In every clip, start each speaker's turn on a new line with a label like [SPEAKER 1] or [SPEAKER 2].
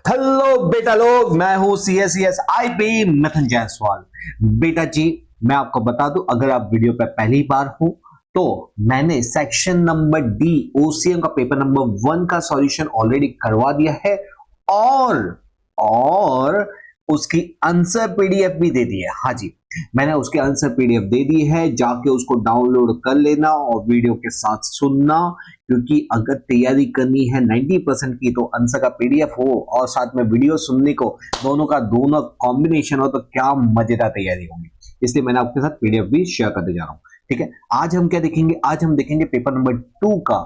[SPEAKER 1] Hello बेटा लोग, मैं हूं CSCS IP मिथुन जायसवाल। बेटा जी, मैं आपको बता दूं, अगर आप वीडियो पर पहली बार हो तो मैंने सेक्शन नंबर डी OCM का पेपर नंबर 1 का सॉल्यूशन ऑलरेडी करवा दिया है और उसकी आंसर PDF भी दे दी है। हाँ जी, मैंने उसके आंसर PDF दे दी है, जाके उसको डाउनलोड कर लेना और वीडियो के साथ सुनना, क्योंकि अगर तैयारी करनी है 90% की तो आंसर का PDF हो और साथ में वीडियो सुनने को, दोनों का दोनों कॉम्बिनेशन हो तो क्या मजेदार तैयारी होगी। इसलिए मैंने आपके साथ PDF भी शेयर करते जा रहा हूँ। ठीक है, आज हम क्या देखेंगे? आज हम देखेंगे पेपर नंबर 2 का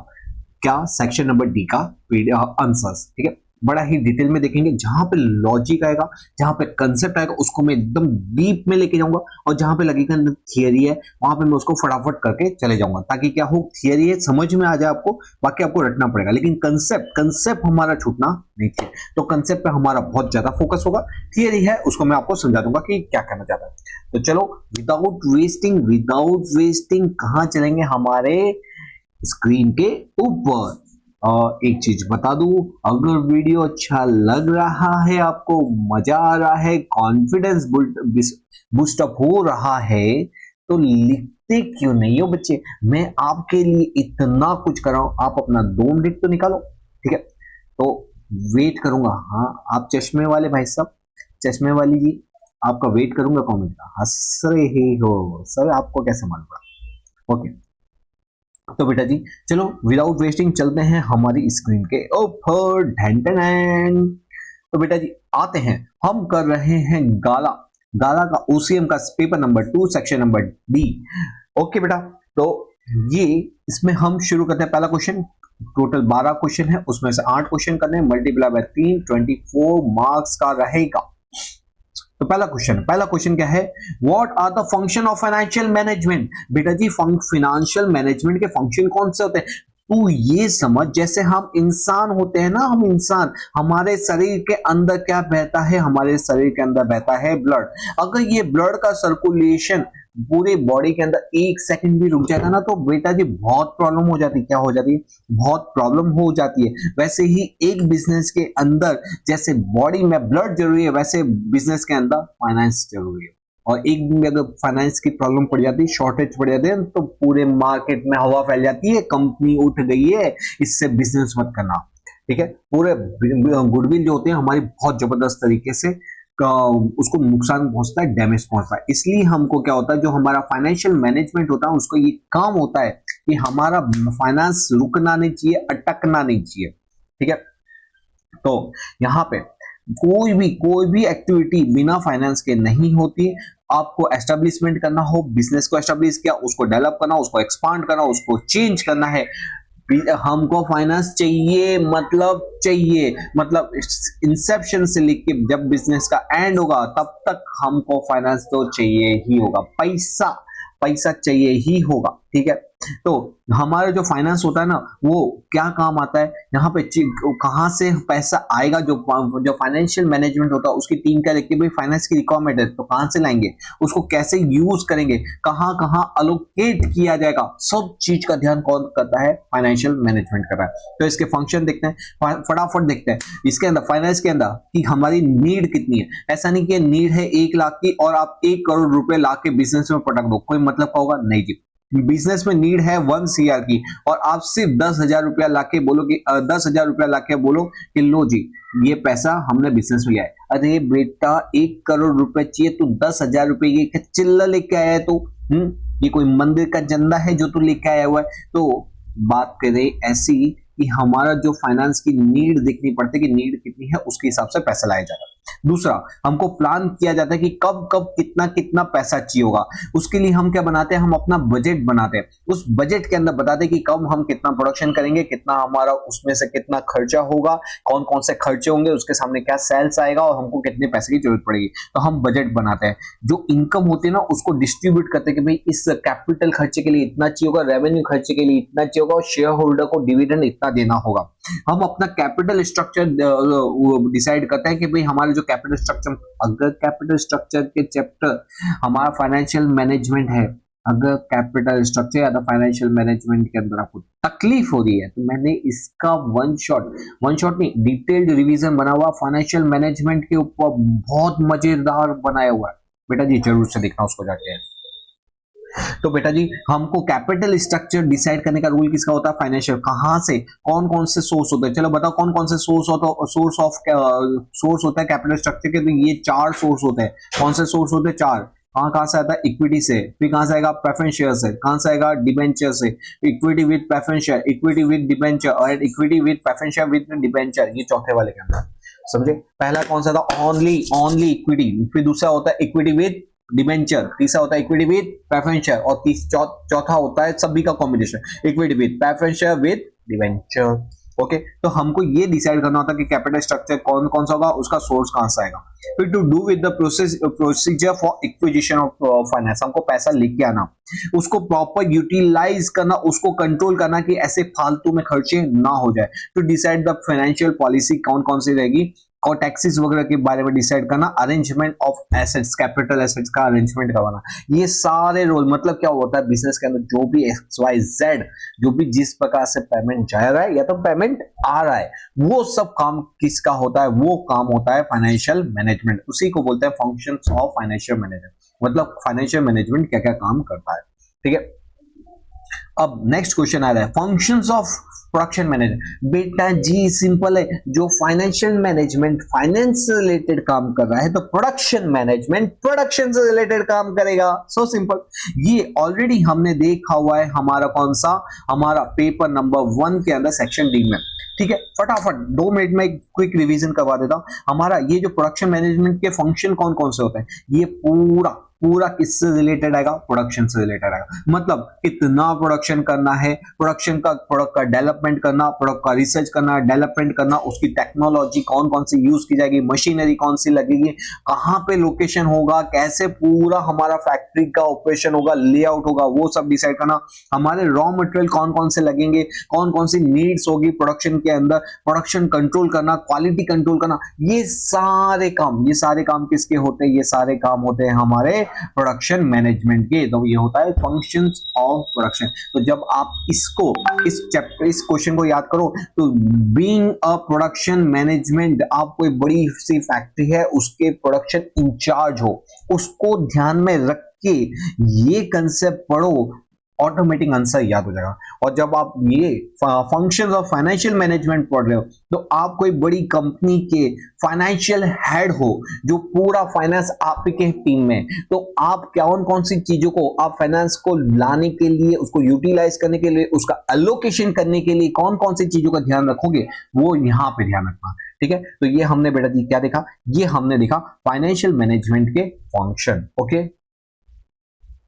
[SPEAKER 1] क्या सेक्शन नंबर डी का आंसर्स। ठीक है, बड़ा ही डिटेल में देखेंगे। जहां पे लॉजिक आएगा, जहां पे कंसेप्ट आएगा, उसको मैं एकदम डीप में लेके जाऊंगा, और जहां पे लगेगा थियरी है वहां पे मैं उसको फटाफट करके चले जाऊंगा, ताकि क्या हो, थियरी है समझ में आ जाए आपको, बाकी आपको रटना पड़ेगा, लेकिन कंसेप्ट हमारा छूटना नहीं चाहिए। तो कंसेप्ट पे हमारा बहुत ज्यादा फोकस होगा। थियरी है उसको मैं आपको समझा दूंगा कि क्या करना चाहता है। तो चलो, विदाउट वेस्टिंग कहां चलेंगे? हमारे स्क्रीन के ऊपर। और एक चीज बता दूं, अगर वीडियो अच्छा लग रहा है, आपको मजा आ रहा है, कॉन्फिडेंस बूस्टअप हो रहा है, तो लिखते क्यों नहीं हो बच्चे? मैं आपके लिए इतना कुछ कर रहा हूं, आप अपना 2 मिनट तो निकालो। ठीक है, तो वेट करूंगा। हाँ, आप चश्मे वाले भाई साहब, चश्मे वाली जी, आपका वेट करूंगा कमेंट का। हंस रहे हो सर, आपको कैसे मालूम पड़ा? ओके, तो बेटा जी चलो विदाउट वेस्टिंग चलते हैं हमारी स्क्रीन के ऊपर। तो बेटा जी आते हैं, हम कर रहे हैं गाला का OCM का paper number 2 section number D. Okay बेटा, तो ये इसमें हम शुरू करते हैं। पहला क्वेश्चन, टोटल 12 क्वेश्चन है, उसमें से 8 क्वेश्चन करने हैं, मल्टीप्लाई बाय 3, 24 मार्क्स का रहेगा। तो पहला क्वेश्चन क्या है? What are the function of financial management? बेटा जी फाइनेंशियल मैनेजमेंट के फंक्शन कौन से होते हैं? तू ये समझ, जैसे हम इंसान होते हैं ना, हम इंसान, हमारे शरीर के अंदर क्या बहता है? हमारे शरीर के अंदर बहता है ब्लड। अगर ये ब्लड का सर्कुलेशन पूरे बॉडी के अंदर 1 सेकंड भी रुक जाएगा ना, तो बेटा जी बहुत प्रॉब्लम हो जाती है। क्या हो जाती है? बहुत प्रॉब्लम हो जाती है। वैसे ही एक बिजनेस के अंदर जैसे बॉडी में ब्लड जरूरी है, वैसे बिजनेस के अंदर फाइनेंस जरूरी है। और एक दिन में अगर फाइनेंस की प्रॉब्लम पड़ जाती है, शॉर्टेज पड़ जाती है, तो पूरे मार्केट में हवा फैल जाती है, कंपनी उठ गई है, इससे बिजनेस मत करना। ठीक है, पूरे गुडविल जो होते हैं हमारी बहुत जबरदस्त तरीके से उसको नुकसान पहुंचता है, डैमेज पहुंचता है। इसलिए हमको क्या होता है, जो हमारा फाइनेंशियल मैनेजमेंट होता है, उसको ये काम होता है कि हमारा फाइनेंस रुकना नहीं चाहिए, अटकना नहीं चाहिए। ठीक है, तो यहाँ पे कोई भी एक्टिविटी बिना फाइनेंस के नहीं होती। आपको एस्टेब्लिशमेंट करना हो, बिजनेस को एस्टेब्लिश किया, उसको डेवलप करना, उसको एक्सपांड करना, उसको चेंज करना है, हमको फाइनेंस चाहिए। मतलब इंसेप्शन से लेके जब बिजनेस का एंड होगा तब तक हमको फाइनेंस तो चाहिए ही होगा। पैसा चाहिए ही होगा। ठीक है, तो हमारा जो फाइनेंस होता है ना, वो क्या काम आता है? यहाँ पे कहां से पैसा आएगा? जो फाइनेंशियल मैनेजमेंट होता है उसकी टीम क्या देखती है, भाई फाइनेंस की रिक्वायरमेंट है तो कहां से लाएंगे, उसको कैसे यूज करेंगे, कहां कहां अलोकेट किया जाएगा, सब चीज का ध्यान कौन करता है? फाइनेंशियल मैनेजमेंट कर रहा है। तो इसके फंक्शन देखते हैं, फटाफट देखते हैं। इसके अंदर फाइनेंस के अंदर कि हमारी नीड कितनी है। ऐसा नहीं कि नीड है 1 लाख की और आप 1 करोड़ रुपए ला के बिजनेस में पटक दो, कोई मतलब का होगा नहीं जी। बिजनेस में नीड है 1 CR की, और आप सिर्फ 10,000 रुपया लाके बोलो कि 10,000 रुपया लाके बोलो कि लो जी ये पैसा हमने बिजनेस में लिया है। अरे बेटा 1 करोड़ रुपए चाहिए, तू 10,000 रुपए ये चिल्ला लेके आया है तू? ये कोई मंदिर का चंदा है जो तू लेके आया हुआ है? तो बात करें ऐसी कि हमारा जो फाइनेंस की नीड देखनी पड़ती है कि नीड कितनी है, उसके हिसाब से पैसा लाया जाता है। दूसरा, हमको प्लान किया जाता है कि कब कब कितना कितना पैसा चाहिए होगा। उसके लिए हम क्या बनाते हैं? हम अपना बजट बनाते हैं। उस बजट के अंदर बताते हैं कि कब हम कितना प्रोडक्शन करेंगे, कितना हमारा उसमें से कितना खर्चा होगा, कौन कौन से खर्चे होंगे, उसके सामने क्या सेल्स आएगा और हमको कितने पैसे की जरूरत पड़ेगी। तो हम बजट बनाते हैं। जो इनकम होती है ना, उसको डिस्ट्रीब्यूट करते हैं कि भाई इस कैपिटल खर्चे के लिए इतना चाहिए होगा, रेवेन्यू खर्चे के लिए इतना चाहिए होगा, और शेयर होल्डर को डिविडेंड इतना देना होगा। हम अपना कैपिटल स्ट्रक्चर डिसाइड करते हैं कि भाई हमारे जो कैपिटल स्ट्रक्चर, अगर कैपिटल स्ट्रक्चर के चैप्टर हमारा फाइनेंशियल मैनेजमेंट है, अगर कैपिटल स्ट्रक्चर या फाइनेंशियल मैनेजमेंट के अंदर आपको तकलीफ हो रही है, तो मैंने इसका वन शॉट नहीं, डिटेल्ड रिवीजन बना हुआ फाइनेंशियल मैनेजमेंट के ऊपर, बहुत मजेदार बनाया हुआ है बेटा जी, जरूर से देखना उसको जाके। तो बेटा जी हमको कैपिटल स्ट्रक्चर डिसाइड करने का रूल किसका होता है? फाइनेंशियल। कहां से कौन कौन से सोर्स होते हैं, चलो बताओ कौन कौन से सोर्स होता है कैपिटल स्ट्रक्चर के? तो ये 4 सोर्स होते हैं। कौन से सोर्स होते हैं? 4। कहां कहां से आता है? इक्विटी से, फिर कहां से आएगा? प्रेफरेंस शेयर से, कहां से आएगा? डिबेंचर से। Equity with preference share, equity with debenture, और equity with preference share with debenture, ये चौथे वाले के अंदर। समझे? पहला कौन सा था? Only equity. फिर दूसरा होता है इक्विटी विद डिबेंचर, तीसरा होता है इक्विटी विद प्रेफरेंस शेयर, और चौथा होता है सभी का combination, equity with preference share with debenture. Okay, तो हमको ये डिसाइड करना होता है कि कैपिटल स्ट्रक्चर कौन कौन सा होगा, उसका सोर्स कहां से आएगा। फिर to do with the procedure for acquisition of finance, हमको पैसा लेके आना, उसको प्रॉपर यूटिलाइज करना, उसको कंट्रोल करना कि ऐसे फालतू में खर्चे ना हो जाए। To decide the financial policy कौन कौन सी रहेगी, और टैक्सेस वगैरह के बारे में डिसाइड करना, arrangement of assets, capital assets का अरेंजमेंट करवाना। ये सारे रोल, मतलब क्या होता है बिजनेस के अंदर जो भी XYZ, जो भी जिस प्रकार से पेमेंट जा रहा है या तो पेमेंट आ रहा है, वो सब काम किसका होता है? वो काम होता है फाइनेंशियल मैनेजमेंट। उसी को बोलते हैं फंक्शंस ऑफ फाइनेंशियल मैनेजमेंट। मतलब फाइनेंशियल मैनेजमेंट क्या क्या काम करता है। ठीक है, अब नेक्स्ट क्वेश्चन आ रहा है फंक्शंस ऑफ प्रोडक्शन मैनेजमेंट। बेटा जी सिंपल है, जो फाइनेंशियल मैनेजमेंट फाइनेंस से रिलेटेड काम कर रहा है, तो प्रोडक्शन मैनेजमेंट प्रोडक्शन से रिलेटेड काम करेगा। सो सिंपल, ये ऑलरेडी हमने देखा हुआ है हमारा कौन सा, हमारा पेपर नंबर 1 के अंदर सेक्शन डी में। ठीक है, फटाफट 2 मिनट में क्विक रिवीजन करवा देता हूं। हमारा ये जो प्रोडक्शन मैनेजमेंट के फंक्शन कौन कौन से होते हैं, ये पूरा किससे रिलेटेड आएगा? प्रोडक्शन से रिलेटेड आएगा। मतलब कितना प्रोडक्शन करना है, प्रोडक्शन का, प्रोडक्ट का डेवलपमेंट करना, प्रोडक्ट का रिसर्च करना, डेवलपमेंट करना, उसकी टेक्नोलॉजी कौन कौन सी यूज की जाएगी, मशीनरी कौन सी लगेगी, कहां पे लोकेशन होगा, कैसे पूरा हमारा फैक्ट्री का ऑपरेशन होगा, लेआउट होगा, वो सब डिसाइड करना। हमारे रॉ मटेरियल कौन कौन से लगेंगे, कौन कौन सी नीड्स होगी प्रोडक्शन के अंदर, प्रोडक्शन कंट्रोल करना, क्वालिटी कंट्रोल करना, ये सारे काम किसके होते हैं? ये सारे काम होते हैं हमारे प्रोडक्शन मैनेजमेंट के। तो ये होता है फंक्शंस ऑफ प्रोडक्शन। तो जब आप इस क्वेश्चन को याद करो, तो बीइंग अ प्रोडक्शन मैनेजमेंट, आप कोई बड़ी सी फैक्ट्री है, उसके प्रोडक्शन इंचार्ज हो, उसको ध्यान में रख के ये कंसेप्ट पढ़ो, ऑटोमेटिक आंसर याद हो जाएगा। और जब आप ये फंक्शंस ऑफ फाइनेंशियल मैनेजमेंट पढ़ रहे हो, तो आप कोई बड़ी कंपनी के फाइनेंशियल हेड हो, जो पूरा फाइनेंस आपके टीम में, तो आप कौन कौन सी चीजों को, आप फाइनेंस को लाने के लिए, उसको यूटिलाइज करने के लिए, उसका एलोकेशन करने के लिए कौन कौन सी चीजों का ध्यान रखोगे, वो यहां पे ध्यान रखना। ठीक है, तो ये हमने बेटा जी क्या देखा? ये हमने देखा फाइनेंशियल मैनेजमेंट के फंक्शन। ओके,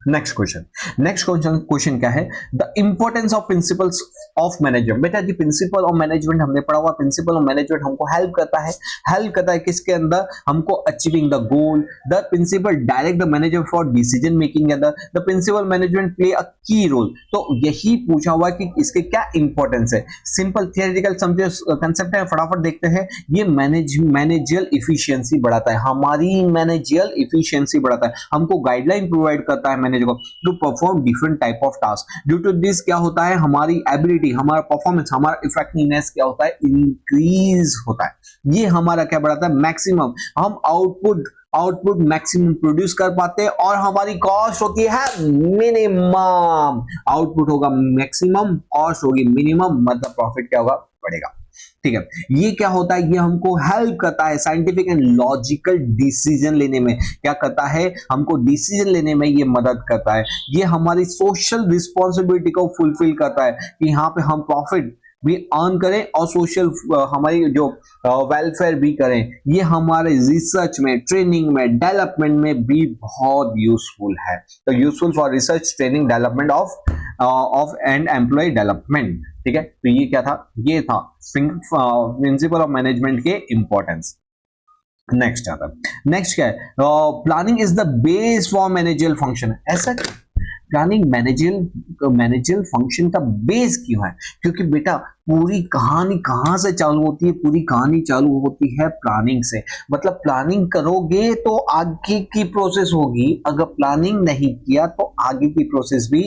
[SPEAKER 1] नेक्स्ट क्वेश्चन क्या है? The importance of principles of management. बेटा जी प्रिंसिपल ऑफ मैनेजमेंट हमने पढ़ा हुआ। प्रिंसिपल ऑफ मैनेजमेंट हमको हेल्प करता है किसके अंदर? हमको achieving the goal. The principle direct the manager for decision making के अंदर। The principle management play a key role. तो यही पूछा हुआ कि इसके क्या इंपॉर्टेंस है। सिंपल थियोरेटिकल कंसेप्ट है, फटाफट देखते हैं। ये मैनेजरियल इफिशियंसी बढ़ाता है, हमारी मैनेजरियल इफिशियंसी बढ़ाता है, हमको गाइडलाइन प्रोवाइड करता है to perform different type of task. Due to this क्या होता है, हमारी एबिलिटी, हमारा परफॉर्मेंस, हमारा इफेक्टिवनेस क्या होता है? इंक्रीज होता है। ये हमारा क्या बढ़ाता है? मैक्सिमम, हम आउटपुट मैक्सिमम प्रोड्यूस कर पाते हैं, और हमारी कॉस्ट होती है मिनिमम। आउटपुट होगा मैक्सिमम, कॉस्ट होगी मिनिमम, मतलब प्रॉफिट क्या होगा? बढ़ेगा। ठीक है, ये क्या होता है? ये हमको हेल्प करता है साइंटिफिक एंड लॉजिकल डिसीजन लेने में। क्या करता है? हमको डिसीजन लेने में ये मदद करता है। ये हमारी सोशल रिस्पॉन्सिबिलिटी को फुलफिल करता है कि यहाँ पे हम प्रॉफिट भी अर्न करें और सोशल हमारी जो वेलफेयर भी करें। ये हमारे रिसर्च में, ट्रेनिंग में, डेवलपमेंट में भी बहुत यूजफुल है। तो useful for research, training, development of and employ development. ठीक है, तो ये क्या था? ये था प्रिंसिपल ऑफ मैनेजमेंट के इंपॉर्टेंस। नेक्स्ट आता है, नेक्स्ट क्या है? Planning is the base for managerial function. ऐसा प्लानिंग मैनेजरियल फंक्शन का बेस क्यों है? क्योंकि बेटा पूरी कहानी कहां से चालू होती है? पूरी कहानी चालू होती है प्लानिंग से। मतलब प्लानिंग करोगे तो आगे की प्रोसेस होगी, अगर प्लानिंग नहीं किया तो आगे की प्रोसेस भी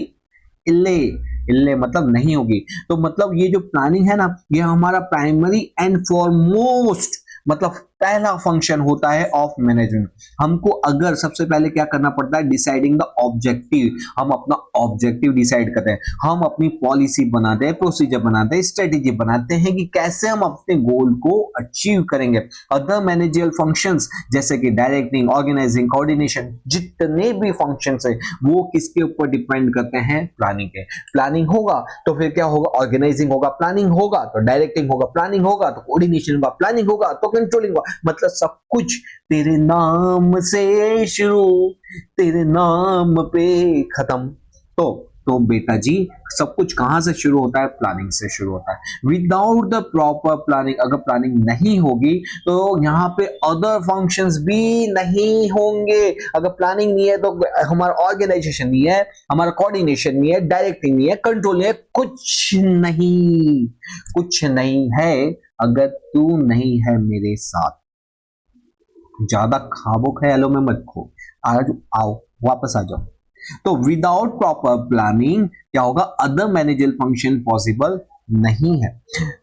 [SPEAKER 1] इल्ले मतलब नहीं होगी। तो मतलब ये जो प्लानिंग है ना, ये हमारा प्राइमरी एंड फॉरमोस्ट मतलब पहला फंक्शन होता है ऑफ मैनेजमेंट। हमको अगर सबसे पहले क्या करना पड़ता है, डिसाइडिंग द ऑब्जेक्टिव। हम अपना ऑब्जेक्टिव डिसाइड करते हैं, हम अपनी पॉलिसी बनाते हैं, प्रोसीजर बनाते हैं, स्ट्रेटेजी बनाते हैं कि कैसे हम अपने गोल को अचीव करेंगे। अदर मैनेजरियल फंक्शंस जैसे कि डायरेक्टिंग, ऑर्गेनाइजिंग, कोऑर्डिनेशन, जितने भी फंक्शंस है वो किसके ऊपर डिपेंड करते हैं, प्लानिंग के। प्लानिंग होगा तो फिर क्या होगा, ऑर्गेनाइजिंग होगा, प्लानिंग होगा तो डायरेक्टिंग होगा, प्लानिंग होगा तो कोऑर्डिनेशन होगा, प्लानिंग होगा तो कंट्रोलिंग होगा। मतलब सब कुछ तेरे नाम से शुरू, तेरे नाम पे खत्म। तो बेटा जी, सब कुछ कहां से शुरू होता है, प्लानिंग से शुरू होता है। विदाउट द प्रॉपर प्लानिंग, अगर प्लानिंग नहीं होगी तो यहाँ पे अदर फंक्शंस भी नहीं होंगे। अगर प्लानिंग नहीं है तो हमारा ऑर्गेनाइजेशन नहीं है, हमारा कोऑर्डिनेशन नहीं है, डायरेक्टिंग नहीं है, कंट्रोल नहीं है, कुछ नहीं है अगर तू नहीं है मेरे साथ। ज्यादा खाबो ख्यालों में मत खो, आज आओ वापस आ जाओ। तो विदाउट प्रॉपर प्लानिंग क्या होगा, अदर मैनेजरियल फंक्शन पॉसिबल नहीं है।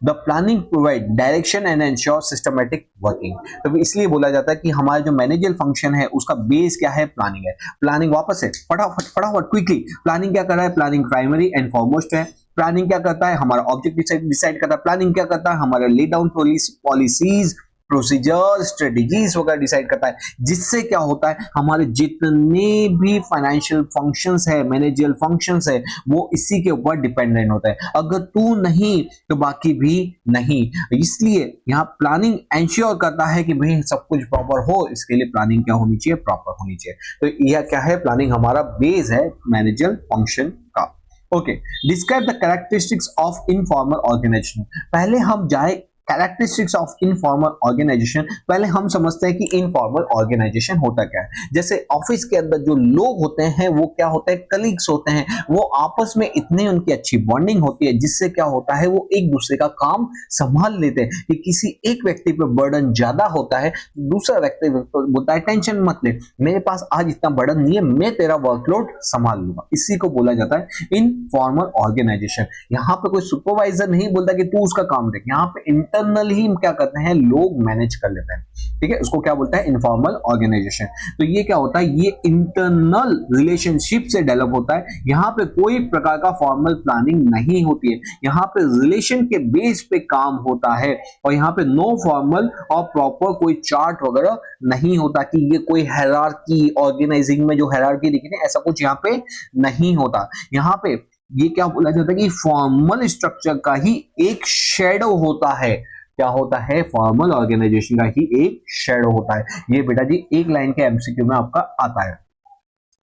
[SPEAKER 1] The planning provide direction and ensure systematic working. तो इसलिए बोला जाता है कि हमारा जो मैनेजरियल फंक्शन है उसका बेस क्या है, प्लानिंग है। प्लानिंग वापस है, फटाफट क्विकली। प्लानिंग क्या कर रहा है, प्लानिंग प्राइमरी एंड फॉरमोस्ट है। प्लानिंग क्या करता है, हमारा ऑब्जेक्ट डिसाइड करता है। प्लानिंग क्या करता है, हमारा lay down policies, procedure, strategies वगैरह डिसाइड करता है, जिससे क्या होता है, हमारे जितने भी फाइनेंशियल फंक्शंस है, मैनेजरियल फंक्शंस है, वो इसी के ऊपर डिपेंडेंट होता है। अगर तू नहीं तो बाकी भी नहीं। इसलिए यहाँ प्लानिंग एंश्योर करता है कि भाई सब कुछ प्रॉपर हो, इसके लिए प्लानिंग क्या होनी चाहिए, प्रॉपर होनी चाहिए। तो यह क्या है, प्लानिंग हमारा बेस है मैनेजरियल फंक्शन का। Okay, describe the characteristics of informal organisation. पहले हम जाए कैरेक्टरिस्टिक्स ऑफ इनफॉर्मल ऑर्गेनाइजेशन। पहले हम समझते हैं कि इनफॉर्मल ऑर्गेनाइजेशन होता क्या है। जैसे ऑफिस के अंदर जो लोग होते हैं वो क्या होते हैं, कलीग्स होते हैं। वो आपस में इतनी उनकी अच्छी बॉन्डिंग होती है जिससे क्या होता है, वो एक दूसरे का काम संभाल लेते हैं। कि किसी एक व्यक्ति पर बर्डन ज्यादा होता है, दूसरा व्यक्ति बोलता है टेंशन मत ले, मेरे पास आज इतना बर्डन नहीं है, मैं तेरा वर्कलोड संभाल लूंगा। इसी को बोला जाता है इनफॉर्मल ऑर्गेनाइजेशन। यहाँ पे कोई सुपरवाइजर नहीं बोलता कि तू उसका काम देख, यहाँ पे इंटरनल ही क्या करते हैं, लोग मैनेज कर लेते हैं। ठीक है, उसको क्या बोलता है, इनफॉर्मल ऑर्गेनाइजेशन। तो ये क्या होता है, ये इंटरनल रिलेशनशिप से डेवलप होता है। यहाँ पे कोई प्रकार का फॉर्मल प्लानिंग नहीं होती है, यहाँ पे रिलेशन के बेस पे काम होता है। और यहाँ पे नो फॉर्मल और प्रॉपर कोई चार्ट वगैरह नहीं होता कि ये कोई हायरार्की, ऑर्गेनाइजिंग में जो हायरार्की दिखती है ऐसा कुछ यहाँ पे नहीं होता। यहाँ पे ये क्या बोला जाता है कि फॉर्मल स्ट्रक्चर का ही एक शेडो होता है। क्या होता है, फॉर्मल ऑर्गेनाइजेशन का ही एक शेडो होता है। ये बेटा जी एक लाइन के एमसीक्यू में आपका आता है।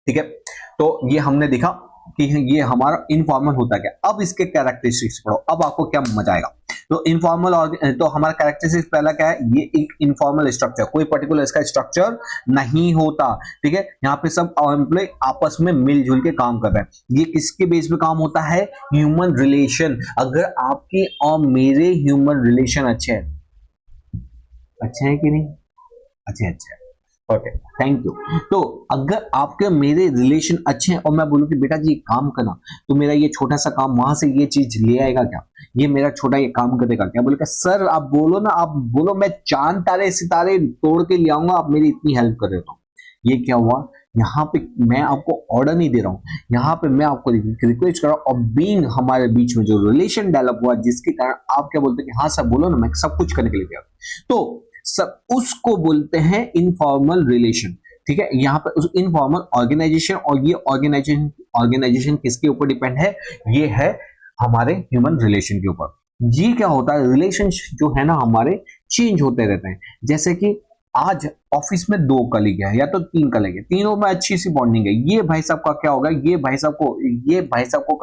[SPEAKER 1] ठीक है, तो ये हमने देखा कि ये हमारा इनफॉर्मल होता क्या। अब इसके कैरेक्टरिस्टिक्स पढ़ो, अब आपको क्या मजा आएगा। तो इनफॉर्मल तो हमारा कैरेक्टरिस्टिक्स पहला क्या है, ये एक इनफॉर्मल स्ट्रक्चर, कोई पर्टिकुलर इसका स्ट्रक्चर नहीं होता। ठीक है, यहाँ पे सब एम्प्लॉय आपस में मिलजुल के काम कर रहे हैं। ये किसके बेस पे काम होता है, ह्यूमन रिलेशन। अगर आपके और मेरे ह्यूमन रिलेशन अच्छे हैं कि नहीं, अच्छे। Okay, thank you. तो अगर आपके मेरे रिलेशन अच्छे हैं और मैं बोलूं कि बेटा जी काम करना, तो मेरा ये छोटा सा काम वहां से ये चीज ले आएगा क्या, ये मेरा छोटा ये काम करेगा क्या, बोले सर आप बोलो ना, आप बोलो मैं चांद तारे सितारे तोड़ के ले आऊंगा, आप मेरी इतनी हेल्प कर देता हूँ। ये क्या हुआ, यहाँ पे मैं आपको ऑर्डर नहीं दे रहा हूँ, यहाँ पे मैं आपको रिक्वेस्ट कर रहा हूँ। और बीइंग हमारे बीच में जो रिलेशन डेवलप हुआ जिसके कारण आप क्या बोलते हैं कि हाँ सर बोलो ना, मैं सब कुछ करने के लिए तैयार। तो सब उसको बोलते हैं इनफॉर्मल रिलेशन। ठीक है, यहाँ पर उस इनफॉर्मल ऑर्गेनाइजेशन, और ये ऑर्गेनाइजेशन किसके ऊपर डिपेंड है, ये है हमारे ह्यूमन रिलेशन के ऊपर। ये क्या होता है, रिलेशन जो है ना हमारे चेंज होते रहते हैं। जैसे कि आज ऑफिस में 2 कलीग है या तो 3 कलीग है, तीनों में अच्छी सी बॉन्डिंग है। ये भाई साहब का क्या होगा, ये भाई साहब को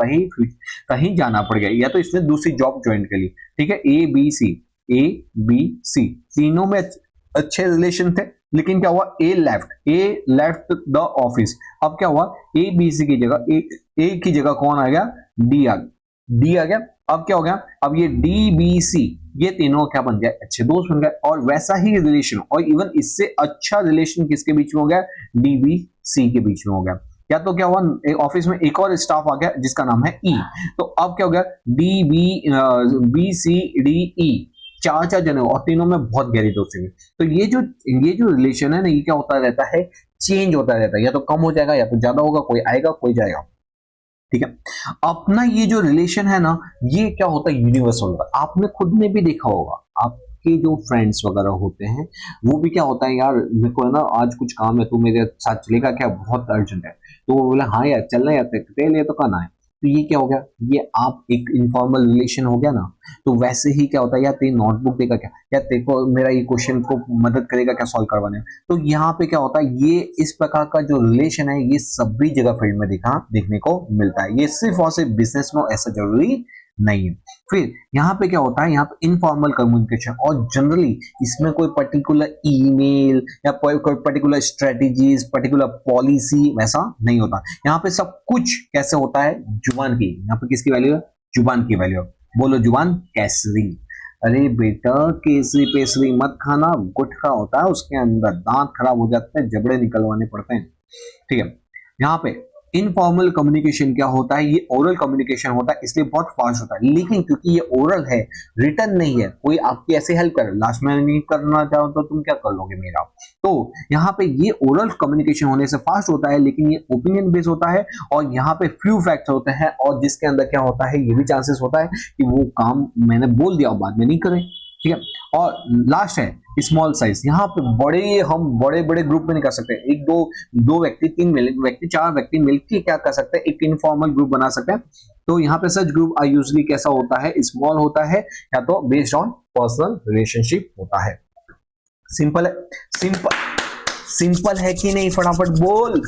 [SPEAKER 1] कहीं जाना पड़ गया, या तो इसने दूसरी जॉब ज्वाइन कर ली। ठीक है, ए बी सी तीनों में अच्छे रिलेशन थे, लेकिन क्या हुआ, ए लेफ्ट द ऑफिस। अब क्या हुआ, ए बी सी की जगह ए की जगह कौन आ गया, डी आ गया। अब क्या हो गया, अब ये डी बी सी ये तीनों क्या बन गए, अच्छे दोस्त बन गए। और वैसा ही रिलेशन, और इवन इससे अच्छा रिलेशन किसके बीच में हो गया, डी बी सी के बीच में हो गया। या तो क्या हुआ, ऑफिस में एक और स्टाफ आ गया जिसका नाम है ई, तो अब क्या हो गया, D B C D E, चार चार जने और तीनों में बहुत गहरी दोस्ती है। तो ये जो रिलेशन है ना, ये क्या होता रहता है, चेंज होता रहता है, या तो कम हो जाएगा या तो ज्यादा होगा, कोई आएगा कोई जाएगा, ठीक है। अपना ये जो रिलेशन है ना, ये क्या होता है, यूनिवर्सल होता है। आपने खुद ने भी देखा होगा, आपके जो फ्रेंड्स वगैरह होते हैं वो भी क्या होता है, यार मेरे को है ना आज कुछ काम है, तू मेरे साथ चलेगा क्या, बहुत अर्जेंट है, तो वो बोला हाँ यार चलना यार, तेरे लिए तो करना है। तो ये क्या हो गया, ये आप एक इनफॉर्मल रिलेशन हो गया ना। तो वैसे ही क्या होता है, यार तेरी नोटबुक देगा क्या, या तेरे को मेरा ये क्वेश्चन को मदद करेगा क्या सॉल्व करवाने में। तो यहाँ पे क्या होता है, ये इस प्रकार का जो रिलेशन है ये सभी जगह फील्ड में देखने को मिलता है, ये सिर्फ और सिर्फ बिजनेस में ऐसा जरूरी नहीं है। फिर यहाँ पे क्या होता है, यहाँ पे इनफॉर्मल कम्युनिकेशन, और जनरली इसमें कोई पर्टिकुलर ईमेल या कोई पर्टिकुलर स्ट्रेटेजीज, पर्टिकुलर पॉलिसी वैसा नहीं होता। यहाँ पे सब कुछ कैसे होता है, जुबान की, यहाँ पे किसकी वैल्यू है, जुबान की वैल्यू है। बोलो जुबान केसरी। अरे बेटा केसरी पेसरी मत खाना, गुटखा होता है उसके अंदर, दांत खराब हो जाते हैं, जबड़े निकलवाने पड़ते हैं, ठीक है। यहाँ पे इनफॉर्मल कम्युनिकेशन क्या होता है, ये ओरल कम्युनिकेशन होता है, इसलिए बहुत फास्ट होता है, लेकिन क्योंकि ये ओरल है, रिटर्न नहीं है, कोई आपकी ऐसे हेल्प करे, लास्ट में नहीं करना चाहो तो तुम क्या कर लोगे मेरा। तो यहाँ पे ये ओरल कम्युनिकेशन होने से फास्ट होता है, लेकिन ये ओपिनियन बेस्ड होता है, और यहाँ पे फ्यू फैक्ट्स होते हैं, और जिसके अंदर क्या होता है, ये भी चांसेस होता है कि वो काम मैंने बोल दिया बाद में नहीं करें, ठीक है। और लास्ट है स्मॉल साइज, यहाँ पे हम बड़े बड़े ग्रुप में नहीं कर सकते, एक दो व्यक्ति, तीन व्यक्ति, चार व्यक्ति मिलकर क्या कर सकते हैं, एक इनफॉर्मल ग्रुप बना सकते हैं। तो यहाँ पे सच ग्रुप यूजली कैसा होता है, स्मॉल होता है, या तो बेस्ड ऑन पर्सनल रिलेशनशिप होता है। सिंपल है, सिंपल है कि नहीं, फटाफट बोल,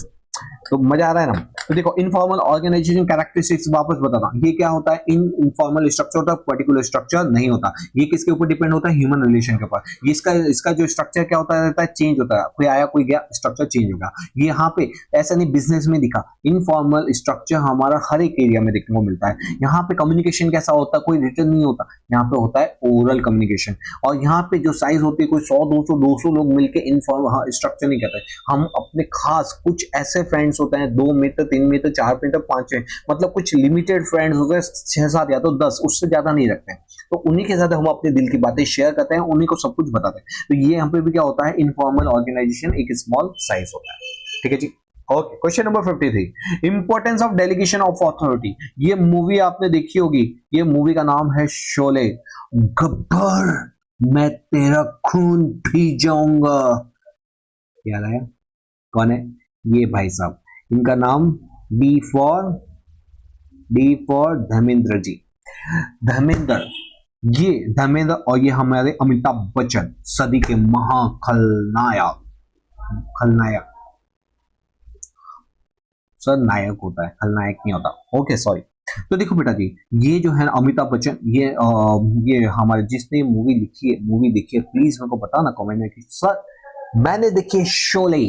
[SPEAKER 1] तो मजा आ रहा है ना। तो देखो इनफॉर्मल ऑर्गेनाइजेशन कैरेक्टरिस्टिक्स वापस बताता हूं, ये क्या होता है, इनफॉर्मल स्ट्रक्चर होता है, पर्टिकुलर स्ट्रक्चर नहीं होता। ये किसके ऊपर डिपेंड होता है, ह्यूमन रिलेशन के ऊपर। इसका जो स्ट्रक्चर क्या होता रहता है, चेंज होता है, कोई आया कोई गया, स्ट्रक्चर चेंज होगा। ये यहाँ पे ऐसा नहीं बिजनेस में दिखा, इनफॉर्मल स्ट्रक्चर हमारा हर एक एरिया में देखने को मिलता है। यहाँ पे कम्युनिकेशन कैसा होता है, कोई रिटर्न नहीं होता, यहाँ पे होता है ओरल कम्युनिकेशन। और यहाँ पे जो साइज होती है, कोई 100 200 200 लोग मिलकर इनफॉर्मल स्ट्रक्चर नहीं कहते, हम अपने खास कुछ ऐसे फ्रेंड्स होते हैं, 2 मित्र 3 मित्र 4 मित्र 5 मतलब कुछ लिमिटेड फ्रेंड्स हो गए, 6 7 या तो 10, उससे ज्यादा नहीं रखते हैं। तो उन्हीं के साथ हम अपने दिल की बातें शेयर करते हैं, उन्हीं को सब कुछ बताते हैं। तो ये यहाँ पे भी क्या होता है, इनफॉर्मल ऑर्गेनाइजेशन एक स्मॉल साइज होता है, ठीक है जी। Okay, question number 53, importance of delegation of authority. ये मूवी आपने देखी होगी, ये मूवी का नाम है शोले। गब्बर मैं तेरा खून पी जाऊंगा, याद आया कौन है ये भाई साहब, इनका नाम डी फॉर धर्मेंद्र जी, धर्मेंद्र, ये धर्मेंद्र, और ये हमारे अमिताभ बच्चन, सदी के महाखलनायक, खलनायक सर नायक होता है, खलनायक नहीं होता, ओके सॉरी। तो देखो बेटा जी, ये जो है अमिताभ बच्चन, ये हमारे जिसने मूवी देखी है प्लीज मेरे को बताना कमेंट में कि सर मैंने देखी है शोले,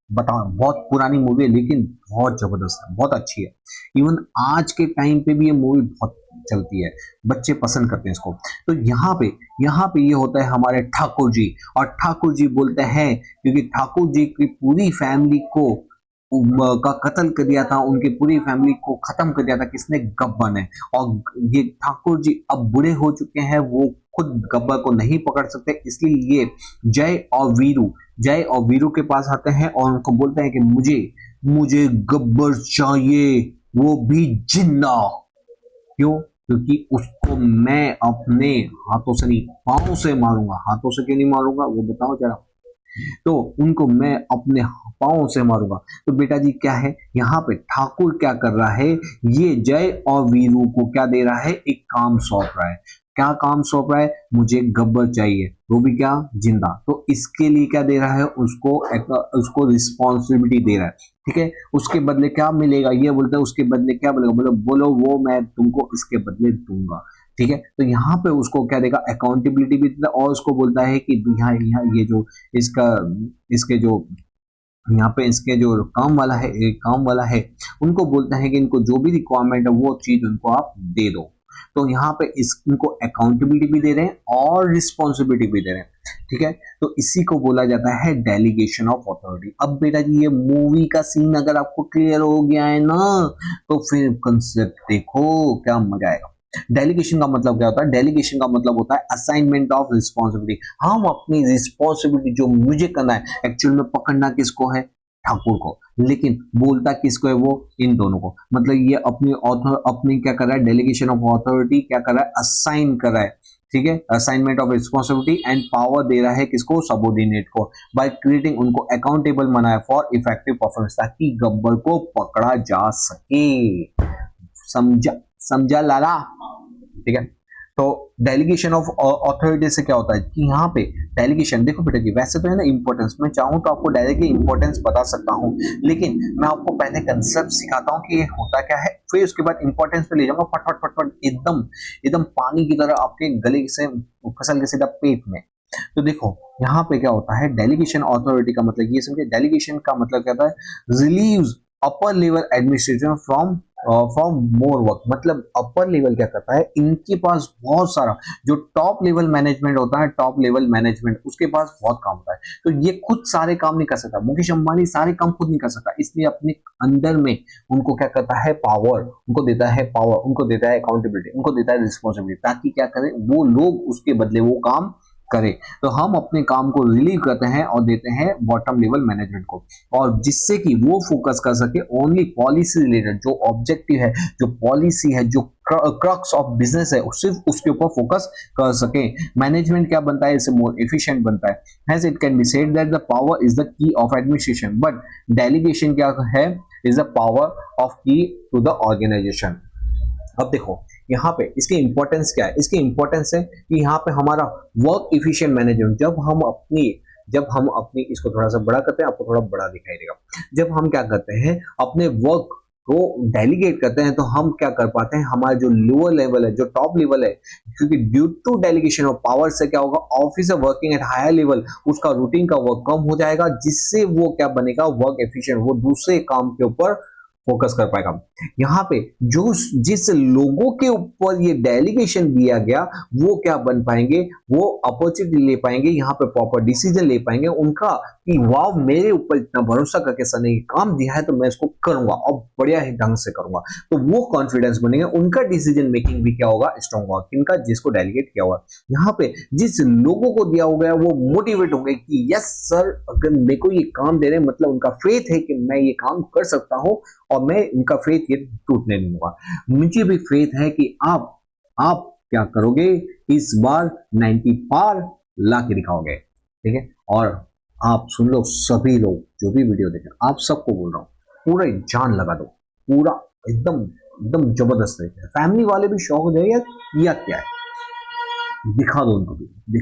[SPEAKER 1] बताओ। बहुत पुरानी मूवी है लेकिन बहुत जबरदस्त है, बहुत अच्छी है। इवन आज के टाइम पे भी ये मूवी बहुत चलती है, बच्चे पसंद करते हैं इसको। तो यहाँ पे ये होता है हमारे ठाकुर जी, और ठाकुर जी बोलते हैं क्योंकि ठाकुर जी की पूरी फैमिली को का कत्ल कर दिया था, उनकी पूरी फैमिली को खत्म कर दिया था किसने, गब्बर ने। और ये ठाकुर जी अब बूढ़े हो चुके हैं, वो खुद गब्बर को नहीं पकड़ सकते, इसलिए ये जय और वीरू के पास आते हैं और उनको बोलते हैं कि मुझे गब्बर चाहिए, वो भी जिंदा। क्यों, क्योंकि उसको मैं अपने हाथों से नहीं पांव से मारूंगा। हाथों से क्यों नहीं मारूंगा वो बताओ जरा, तो उनको मैं अपने पांव से मारूंगा। तो बेटा जी क्या है, यहाँ पे ठाकुर क्या कर रहा है, ये जय और वीरू को क्या दे रहा है, एक काम सौंप रहा है। क्या काम सौंप रहा है, मुझे गब्बर चाहिए, वो भी क्या, जिंदा। तो इसके लिए क्या दे रहा है, उसको रिस्पॉन्सिबिलिटी दे रहा है, ठीक है। उसके बदले क्या मिलेगा, ये बोलते हैं उसके बदले क्या मिलेगा, बोलो वो मैं तुमको इसके बदले दूंगा, ठीक है। तो यहाँ पे उसको क्या देगा, अकाउंटेबिलिटी भी देता है, और उसको बोलता है कि यहाँ ये जो इसके जो यहाँ पे इसके जो काम वाला है उनको बोलता है कि इनको जो भी रिक्वायरमेंट है वो चीज उनको आप दे दो, तो यहाँ पे इनको अकाउंटेबिलिटी भी दे रहे हैं और रिस्पॉन्सिबिलिटी भी दे रहे हैं, ठीक है। तो इसी को बोला जाता है डेलीगेशन ऑफ अथॉरिटी। अब बेटा जी ये मूवी का सीन अगर आपको क्लियर हो गया है ना, तो फिर कंसेप्ट देखो क्या मजा आएगा। डेलीगेशन का मतलब क्या होता है? डेलीगेशन का मतलब होता है असाइनमेंट ऑफ रिस्पॉन्सिबिलिटी। हम अपनी रिस्पॉन्सिबिलिटी जो मुझे करना है, एक्चुअल में पकड़ना किसको है? ठाकुर को, लेकिन बोलता किसको है? वो इन दोनों को। मतलब ये अपनी ऑथर अपनी क्या कर रहा है? डेलीगेशन ऑफ अथॉरिटी क्या कर रहा है? असाइन कर रहा है, ठीक है। Assignment of responsibility and power दे रहा है किसको? सबऑर्डिनेट को, बाय क्रिएटिंग उनको अकाउंटेबल बनाया फॉर इफेक्टिव परफॉर्मेंस, ताकि गब्बर को पकड़ा जा सके। समझा? समझा लाला? ठीक है। तो डेलीगेशन ऑफ अथॉरिटी से क्या होता है कि यहाँ पे डेलीगेशन, देखो बेटा जी वैसे तो है ना इंपॉर्टेंस, मैं चाहूँ तो आपको डायरेक्टली इंपॉर्टेंस बता सकता हूँ, लेकिन मैं आपको पहले कंसेप्ट सिखाता हूँ कि ये होता क्या है, फिर उसके बाद इंपॉर्टेंस पे ले जाऊंगा फटफट फटफट, एकदम एकदम पानी की तरह आपके गले से फसल के सीधा पेट में। तो देखो यहाँ पे क्या होता है, डेलीगेशन अथॉरिटी का मतलब ये समझे, डेलीगेशन का मतलब क्या होता है? Relieves upper level administration from more work. मतलब अपर लेवल क्या करता है, इनके पास बहुत सारा, जो टॉप लेवल मैनेजमेंट होता है, टॉप लेवल मैनेजमेंट उसके पास बहुत काम होता है, तो ये खुद सारे काम नहीं कर सकता। मुकेश अंबानी सारे काम खुद नहीं कर सकता, इसलिए अपने अंदर में उनको क्या करता है? पावर उनको देता है, पावर उनको देता है, अकाउंटेबिलिटी उनको देता है, रिस्पॉन्सिबिलिटी, ताकि क्या करें वो लोग उसके बदले वो काम करें। तो हम अपने काम को रिलीव करते हैं और देते हैं बॉटम लेवल मैनेजमेंट को, और जिससे कि वो फोकस कर सके ओनली पॉलिसी रिलेटेड, जो ऑब्जेक्टिव है, जो पॉलिसी है, जो क्रक्स ऑफ बिजनेस है, सिर्फ उसके ऊपर फोकस कर सके। मैनेजमेंट क्या बनता है? इससे मोर एफिशिएंट बनता है। Hence it can be said that the power is the key of administration, but delegation क्या है? is the power of key to the organization। अब देखो यहाँ पे इसकी इंपॉर्टेंस क्या है? इसकी इंपॉर्टेंस है कि यहाँ पे हमारा वर्क इफिशिएंट मैनेजमेंट, जब हम अपनी इसको थोड़ा सा बड़ा करते हैं, आपको थोड़ा बड़ा दिखाई देगा, जब हम क्या करते हैं अपने वर्क को डेलीगेट करते हैं, तो हम क्या कर पाते हैं, हमारा जो लोअर लेवल है, जो टॉप लेवल है, क्योंकि due to delegation of power से क्या होगा, officer working at higher level, उसका रूटीन का वर्क कम हो जाएगा, जिससे वो क्या बनेगा? वर्क एफिशिएंट, वो दूसरे काम के ऊपर फोकस कर पाएगा। यहाँ पे जो जिस लोगों के ऊपर ये डेलीगेशन दिया गया, वो क्या बन पाएंगे? वो अपॉर्चुनिटी ले पाएंगे, यहाँ पे प्रॉपर डिसीजन ले पाएंगे उनका, कि वाह मेरे ऊपर इतना भरोसा करके सर ने काम दिया है, तो मैं इसको करूंगा और बढ़िया ही ढंग से करूंगा। तो वो कॉन्फिडेंस बनेगा, उनका डिसीजन मेकिंग भी क्या होगा? स्ट्रॉन्ग होगा। किनका? जिसको डेलीगेट किया हुआ। यहाँ पे जिस लोगों को दिया होगा वो मोटिवेट होंगे कि यस सर, अगर मेरे को ये काम दे रहे हैं, मतलब उनका फेथ है कि मैं ये काम कर सकता हूँ, और मैं इनका फेथ ये टूटने नहीं दूंगा। मुझे भी फेथ है कि आप क्या करोगे, इस बार 90 पार ला के दिखाओगे, ठीक है। और आप सुन लो, सभी लोग जो भी वीडियो देखें, आप सबको बोल रहा हूँ, पूरा जान लगा दो, पूरा एकदम एकदम जबरदस्त तरीके। फैमिली वाले भी शौक हो जाए या क्या है, दिखा दो उनको भी,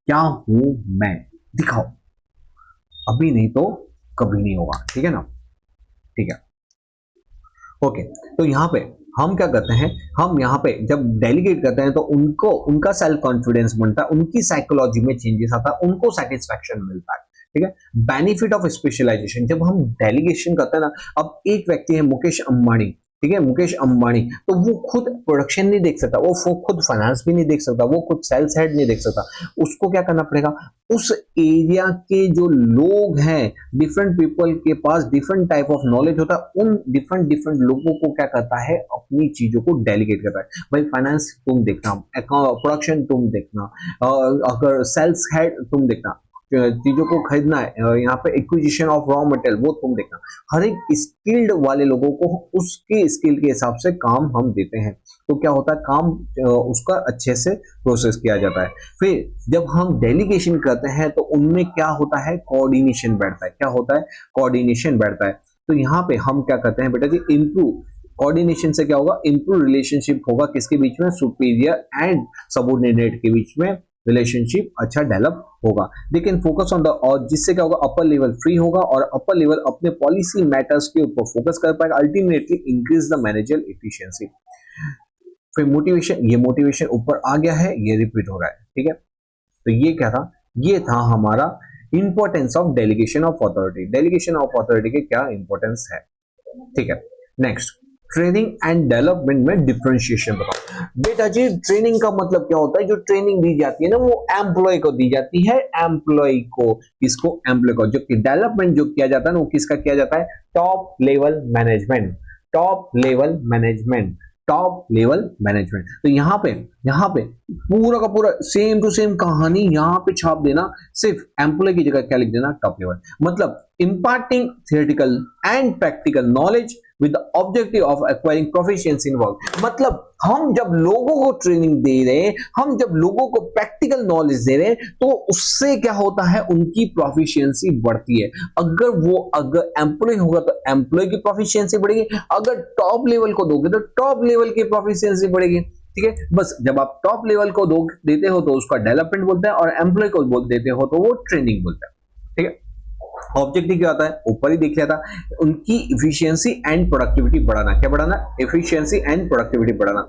[SPEAKER 1] क्या हूं मैं, दिखाओ। अभी नहीं तो कभी नहीं होगा, ठीक है ना? ठीक है, ओके। तो यहाँ पे हम क्या करते हैं, हम यहाँ पे जब डेलीगेट करते हैं तो उनको उनका सेल्फ कॉन्फिडेंस बनता है, उनकी साइकोलॉजी में चेंजेस आता है, उनको सेटिस्फैक्शन मिलता है, ठीक है। बेनिफिट ऑफ स्पेशलाइजेशन, जब हम डेलीगेशन करते हैं ना, अब एक व्यक्ति है मुकेश अंबानी, ठीक है, मुकेश अंबानी, तो वो खुद प्रोडक्शन नहीं देख सकता, वो खुद फाइनेंस भी नहीं देख सकता, वो खुद सेल्स हेड नहीं देख सकता। उसको क्या करना पड़ेगा, उस एरिया के जो लोग हैं, डिफरेंट पीपल के पास डिफरेंट टाइप ऑफ नॉलेज होता है, उन डिफरेंट डिफरेंट लोगों को क्या करता है, अपनी चीजों को डेलीगेट करता है। भाई फाइनेंस तुम देखना, प्रोडक्शन तुम देखना, अगर सेल्स हेड तुम देखना, चीजों को खरीदना है, यहाँ पे एक्विजिशन ऑफ रॉ मटेरियल वो तुम देखना। हर एक स्किल्ड वाले लोगों को उसके स्किल के हिसाब से काम हम देते हैं, तो क्या होता है, काम उसका अच्छे से प्रोसेस किया जाता है। फिर जब हम डेलीगेशन करते हैं तो उनमें क्या होता है, कोऑर्डिनेशन बैठता है। क्या होता है, कोऑर्डिनेशन बैठता है। तो यहाँ पे हम क्या करते हैं बेटा जी, इम्प्रूव कोऑर्डिनेशन से क्या होगा, इम्प्रूव रिलेशनशिप होगा किसके बीच में, सुपीरियर एंड सबऑर्डिनेट के बीच में रिलेशनशिप अच्छा डेवलप होगा। लेकिन फोकस ऑन द, और जिससे क्या होगा, अपर लेवल फ्री होगा और अपर लेवल अपने पॉलिसी मैटर्स के ऊपर फोकस कर पाएगा, ultimately increase the manager efficiency. फिर मोटिवेशन, ये मोटिवेशन ऊपर आ गया है, ये रिपीट हो रहा है, ठीक है। तो ये क्या था, ये था हमारा importance of delegation of authority. Delegation of authority के क्या इंपॉर्टेंस है, ठीक है। नेक्स्ट ट्रेनिंग एंड डेवलपमेंट में डिफरेंशिएशन बताओ। बेटा जी ट्रेनिंग का मतलब क्या होता है, जो ट्रेनिंग दी जाती है ना वो एम्प्लॉय को दी जाती है, एम्प्लॉय को, किसको, एम्प्लॉय को। जो डेवलपमेंट जो किया जाता है ना वो किसका किया जाता है, top level management, top level management, top level management. तो यहाँ पे पूरा का पूरा सेम टू सेम कहानी यहाँ पे छाप देना, सिर्फ एम्प्लॉय की जगह क्या लिख देना, टॉप लेवल। मतलब imparting theoretical and practical knowledge with the objective of acquiring proficiency in work। मतलब हम जब लोगों को ट्रेनिंग दे रहे हैं, हम जब लोगों को प्रैक्टिकल नॉलेज दे रहे हैं, तो उससे क्या होता है, उनकी प्रोफिशिएंसी बढ़ती है। अगर एम्प्लॉय होगा तो एम्प्लॉय की प्रोफिशिएंसी बढ़ेगी, अगर टॉप लेवल को दोगे तो टॉप लेवल की प्रोफिशिएंसी बढ़ेगी। ठीक है, बस जब आप टॉप लेवल को देते हो तो उसका डेवलपमेंट बोलते हैं, और एम्प्लॉय को बोल देते हो तो वो ट्रेनिंग बोलते हैं। ठीक है, ऑब्जेक्टिव क्या होता है, ऊपर ही देख लिया था, उनकी इफिशियंसी एंड प्रोडक्टिविटी बढ़ाना। क्या बढ़ाना, इफिशियंसी एंड प्रोडक्टिविटी बढ़ाना।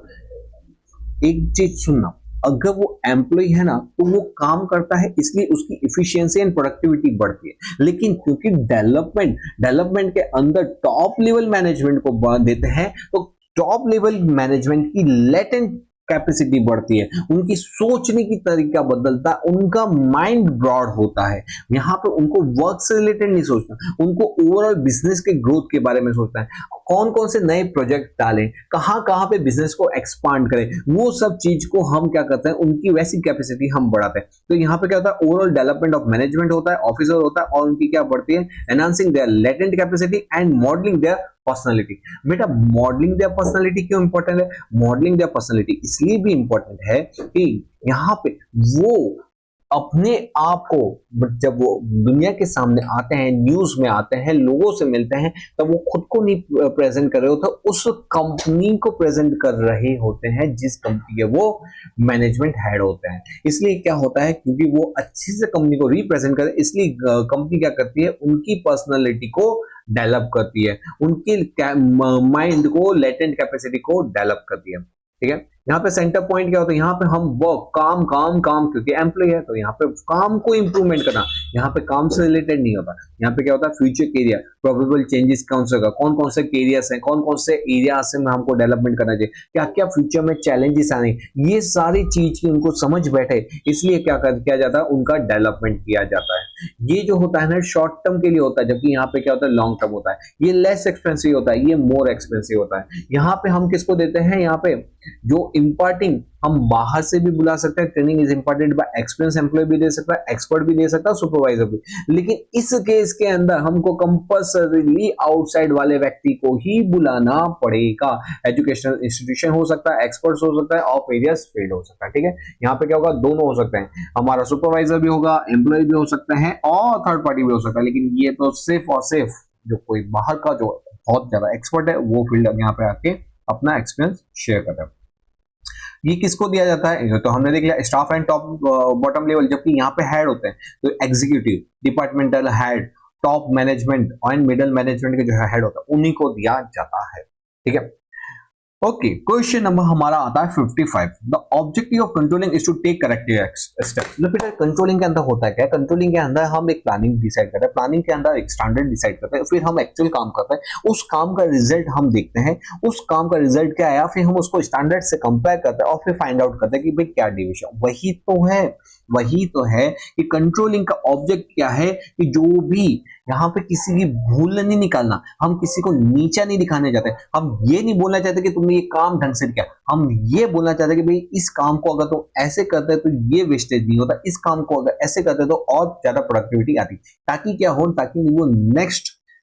[SPEAKER 1] एक चीज सुनना, अगर वो एम्प्लॉय है ना तो वो काम करता है इसलिए उसकी इफिशियंसी एंड प्रोडक्टिविटी बढ़ती है, लेकिन क्योंकि डेवलपमेंट के अंदर टॉप लेवल मैनेजमेंट को देते हैं, तो टॉप लेवल मैनेजमेंट की लेटेंट कैपेसिटी बढ़ती है, उनकी सोचने की तरीका बदलता है, उनका माइंड ब्रॉड होता है। यहाँ पे उनको वर्क से रिलेटेड नहीं सोचना, उनको ओवरऑल बिजनेस के ग्रोथ के बारे में सोचना है, कौन कौन से नए प्रोजेक्ट डालें, कहाँ पे बिजनेस को एक्सपांड करें, वो सब चीज को हम क्या करते हैं, उनकी वैसी कैपेसिटी हम बढ़ाते हैं। तो यहाँ पे क्या होता है, ओवरऑल डेवलपमेंट ऑफ मैनेजमेंट होता है, ऑफिसर होता है, और उनकी क्या बढ़ती है, enhancing their latent capacity and modelling their personality. बेटा मॉडलिंग देयर पर्सनालिटी क्यों इंपॉर्टेंट है, मॉडलिंग देयर पर्सनालिटी इसलिए भी इंपॉर्टेंट है कि यहाँ पे वो अपने आप को, जब वो दुनिया के सामने आते हैं, न्यूज में आते हैं, लोगों से मिलते हैं, तब वो खुद को नहीं प्रेजेंट कर रहे होते, उस कंपनी को प्रेजेंट कर रहे होते हैं जिस कंपनी के वो मैनेजमेंट हेड होते हैं। इसलिए क्या होता है, क्योंकि वो अच्छे से कंपनी को रिप्रेजेंट करे, इसलिए कंपनी क्या करती है, उनकी पर्सनालिटी को डेवलप करती है, उनकी माइंड को, लेटेंट कैपेसिटी को डेवलप करती है। ठीक है, यहाँ पे सेंटर पॉइंट क्या होता है, यहाँ पे हम वर्क, काम, क्योंकि एम्प्लॉय है तो यहाँ पे काम को इंप्रूवमेंट करना, यहाँ पे काम से रिलेटेड नहीं होता। यहाँ पे क्या होता है, फ्यूचर एरिया, प्रोबेबल चेंजेस कौन कौन से एरियाज हैं, कौन कौन से एरिया से हमको डेवलपमेंट करना चाहिए, क्या क्या फ्यूचर में चैलेंजेस आने, ये सारी चीज की उनको समझ बैठे, इसलिए क्या किया जाता है, उनका डेवलपमेंट किया जाता है। ये जो होता है ना शॉर्ट टर्म के लिए होता है, जबकि यहाँ पे क्या होता है, लॉन्ग टर्म होता है। ये लेस एक्सपेंसिव होता है, ये मोर एक्सपेंसिव होता है। यहाँ पे हम किसको देते हैं, यहाँ पे जो इंपार्टिंग, हम बाहर से भी बुला सकते हैं, training is imparted by experience employ भी दे सकता है, एक्सपर्ट भी दे सकता है, सुपरवाइजर भी। लेकिन इस केस के अंदर हमको कंपल्सरीली आउटसाइड वाले व्यक्ति को ही बुलाना पड़ेगा। एजुकेशनल इंस्टीट्यूशन हो सकता है, एक्सपर्ट्स हो सकता है, ऑफ एरियाज फील्ड हो सकता है। ठीक है, यहाँ पे क्या होगा, दोनों हो सकते हैं, हमारा सुपरवाइजर भी होगा, एम्प्लॉय भी हो सकता है, और थर्ड पार्टी भी हो सकता है। लेकिन ये तो सिर्फ और सिर्फ जो कोई बाहर का जो बहुत ज्यादा एक्सपर्ट है वो फील्ड यहाँ पे आके अपना एक्सपीरियंस शेयर करता है। ये किसको दिया जाता है, तो हमने देख लिया staff and top bottom level, जबकि यहाँ पे हेड होते हैं, तो executive, departmental head, top management and middle management के जो हेड होता है उन्हीं को दिया जाता है। ठीक है, ओके, क्वेश्चन नंबर हमारा आता है 55। The objective of controlling is to take corrective steps. बेटा कंट्रोलिंग के अंदर होता क्या है, कंट्रोलिंग के अंदर हम एक प्लानिंग डिसाइड करते हैं, प्लानिंग के अंदर एक स्टैंडर्ड डिसाइड करते हैं, फिर हम एक्चुअल काम करते हैं, उस काम का रिजल्ट हम देखते हैं, उस काम का रिजल्ट क्या आया, फिर हम उसको स्टैंडर्ड से कंपेयर करते हैं, और फिर फाइंड आउट करते हैं कि भाई क्या डिविएशन। वही तो है कि कंट्रोलिंग का ऑब्जेक्ट क्या है, कि जो भी यहाँ पे किसी की भूल नहीं निकालना, हम किसी को नीचा नहीं दिखाने जाते, हम ये नहीं बोलना चाहते कि तुमने ये काम ढंग से किया, हम ये बोलना चाहते कि भाई इस काम को अगर तुम ऐसे करते तो ये वेस्टेज नहीं होता, इस काम को अगर ऐसे करते तो और ज्यादा प्रोडक्टिविटी आती, ताकि क्या हो, ताकि वो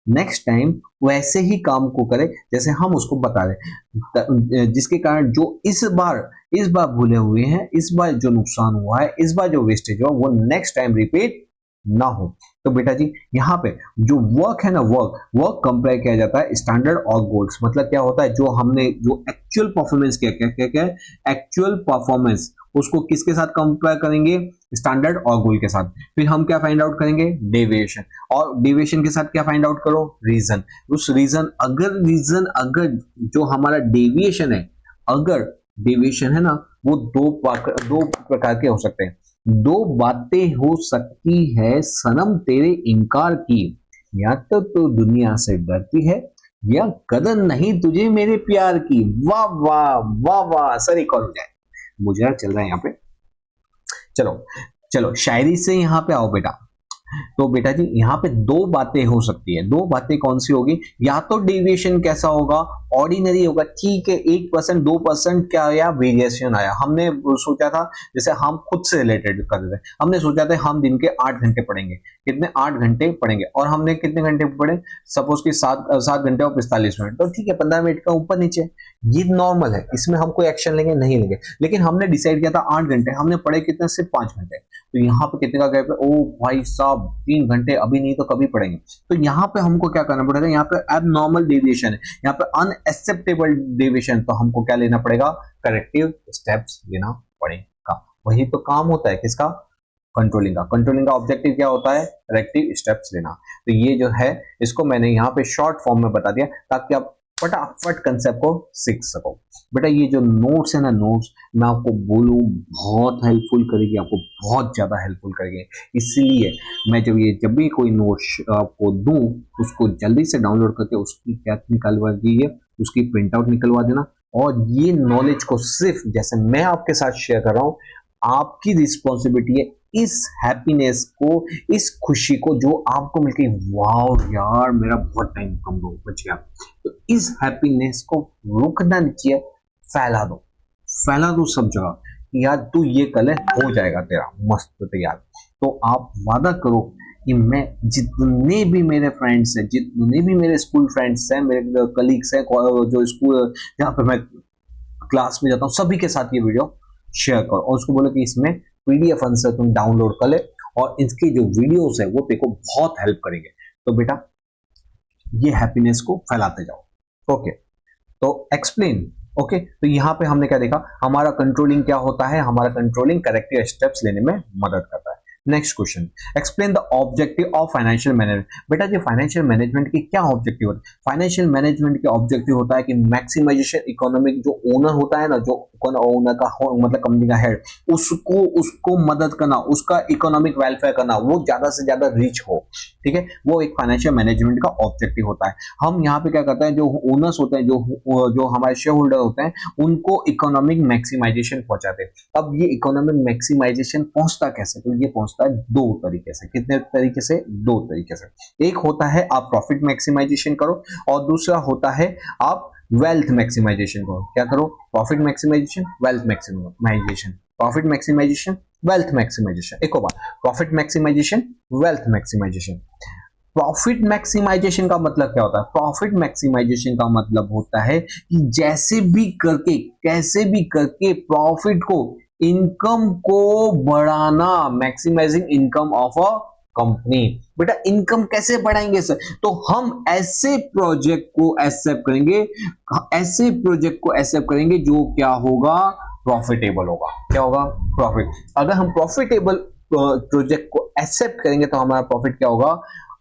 [SPEAKER 1] नेक्स्ट टाइम वैसे ही काम को करे जैसे हम उसको बता रहे, जिसके कारण जो इस बार भूले हुए हैं, इस बार जो नुकसान हुआ है, इस बार जो वेस्टेज हुआ, वो नेक्स्ट टाइम रिपीट ना हो। तो बेटा जी यहाँ पे जो वर्क है ना, वर्क कंपेयर किया जाता है स्टैंडर्ड और गोल्स। मतलब क्या होता है, जो हमने जो एक्चुअल परफॉर्मेंस क्या एक्चुअल परफॉर्मेंस, उसको किसके साथ कंपेयर करेंगे, स्टैंडर्ड और गोल के साथ। फिर हम क्या फाइंड आउट करेंगे, डेविएशन, और डेविएशन के साथ क्या फाइंड आउट करो, रीजन। उस रीजन अगर जो हमारा डेविएशन है ना, वो दो प्रकार के हो सकते हैं। दो बातें हो सकती है सनम तेरे इनकार की, या तो दुनिया से डरती है, या कदर नहीं तुझे मेरे प्यार की। वाह वाह वाह वाह, सर एक और हो जाए, मुझे चल रहा है यहाँ पे। चलो चलो शायरी से यहाँ पे आओ बेटा। तो बेटा जी यहाँ पे दो बातें हो सकती है। दो बातें कौन सी होगी? या तो डेविएशन कैसा होगा, ऑर्डिनरी होगा, ठीक है, 1% 2% क्या आया, वेरिएशन आया। हमने सोचा था, जैसे हम खुद से रिलेटेड कर रहे थे, हमने सोचा था हम दिन के 8 घंटे पढ़ेंगे। कितने? 8 घंटे पढ़ेंगे। और हमने कितने घंटे पढ़े? सपोज कि 7 घंटे और 45 मिनट, तो ठीक है 15 मिनट का ऊपर नीचे, ये नॉर्मल है, इसमें हम कोई एक्शन लेंगे नहीं लेंगे। लेकिन हमने डिसाइड किया था 8 घंटे, हमने पढ़े कितने? सिर्फ 5 घंटे। तो यहाँ पे कितने का गैप है? ओ भाई साहब 3 घंटे, अभी नहीं तो कभी पढ़ेंगे। तो यहाँ पे हमको क्या करना पड़ेगा? यहाँ पे एबनॉर्मल डेविएशन है, यहाँ पे अनएक्सेप्टेबल डेविएशन, तो हमको क्या लेना पड़ेगा? करेक्टिव स्टेप्स लेना पड़ेगा। वही तो काम होता है किसका? कंट्रोलिंग का। कंट्रोलिंग का ऑब्जेक्टिव क्या होता है? करेक्टिव स्टेप्स लेना। तो ये जो है इसको मैंने यहाँ पे शॉर्ट फॉर्म में बता दिया ताकि आप फटाफट कंसेप्ट को सीख सको। बेटा ये जो नोट्स है ना, नोट्स मैं आपको बोलूं बहुत हेल्पफुल करेगी, आपको बहुत ज्यादा हेल्पफुल करेगी। इसलिए मैं जब भी कोई नोट्स आपको दूं, उसको जल्दी से डाउनलोड करके उसकी क्या निकलवा दीजिए, उसकी प्रिंट आउट निकलवा देना। और ये नॉलेज को सिर्फ जैसे मैं आपके साथ शेयर कर रहा हूं, आपकी रिस्पॉन्सिबिलिटी है इस हैप्पीनेस को, इस खुशी को जो आपको मिल गई, वाओ यार मेरा बहुत टाइम कम बच गया, तो इस हैप्पीनेस को रुकना नहीं चाहिए, फैला दो सब जगह। यार तू ये कल हो जाएगा तेरा मस्त तैयार। तो आप वादा करो कि मैं जितने भी मेरे फ्रेंड्स हैं, जितने भी मेरे स्कूल फ्रेंड्स हैं, मेरे कलीग्स हैं, जो स्कूल जहाँ पे मैं क्लास में जाता हूँ, सभी के साथ ये वीडियो शेयर करो और उसको बोलो कि इसमें पीडीएफ आंसर तुम डाउनलोड कर ले और इसकी जो वीडियोस है वो तेरे को बहुत हेल्प करेंगे। तो बेटा ये हैप्पीनेस को फैलाते जाओ। ओके, तो एक्सप्लेन। ओके, तो यहाँ पे हमने क्या देखा? हमारा कंट्रोलिंग क्या होता है? हमारा कंट्रोलिंग करेक्टिव स्टेप्स लेने में मदद करता है। Next question, explain the objective of financial management. बेटा जी फाइनेंशियल मैनेजमेंट की क्या ऑब्जेक्टिव होता है? फाइनेंशियल मैनेजमेंट के ऑब्जेक्टिव होता है कि मैक्सिमाइजेशन इकोनॉमिक, जो ओनर होता है ना, जो ओनर का मतलब कंपनी का हेड, उसको मदद करना, उसका इकोनॉमिक वेलफेयर करना, वो ज्यादा से ज्यादा रिच हो। ठीक है, वो एक फाइनेंशियल मैनेजमेंट का ऑब्जेक्टिव होता है। हम यहाँ पे क्या करते हैं, जो ओनर्स होते हैं, जो हमारे शेयर होल्डर होते हैं, उनको इकोनॉमिक मैक्सिमाइजेशन पहुंचाते हैं। अब ये इकोनॉमिक मैक्सिमाइजेशन पहुंचता कैसे? तो ये पहुंचता है दो तरीके से। कितने तरीके से? दो तरीके से। एक होता है आप प्रॉफिट मैक्सिमाइजेशन करो और दूसरा होता है आप वेल्थ मैक्सिमाइजेशन करो। क्या करो? Profit maximisation, wealth maximisation, profit maximisation, wealth maximisation. एक और बात, profit maximisation, wealth maximisation. Profit maximisation का मतलब क्या होता है? प्रॉफिट मैक्सिमाइजेशन का मतलब होता है कि जैसे भी करके, कैसे भी करके प्रॉफिट को, इनकम को बढ़ाना, maximising income of a company. बेटा इनकम कैसे बढ़ाएंगे सर? तो हम ऐसे प्रोजेक्ट को एक्सेप्ट करेंगे, ऐसे प्रोजेक्ट को एक्सेप्ट करेंगे जो क्या होगा? प्रॉफिटेबल होगा। क्या होगा? प्रॉफिट। अगर हम प्रॉफिटेबल प्रोजेक्ट को एक्सेप्ट करेंगे तो हमारा प्रॉफिट क्या होगा?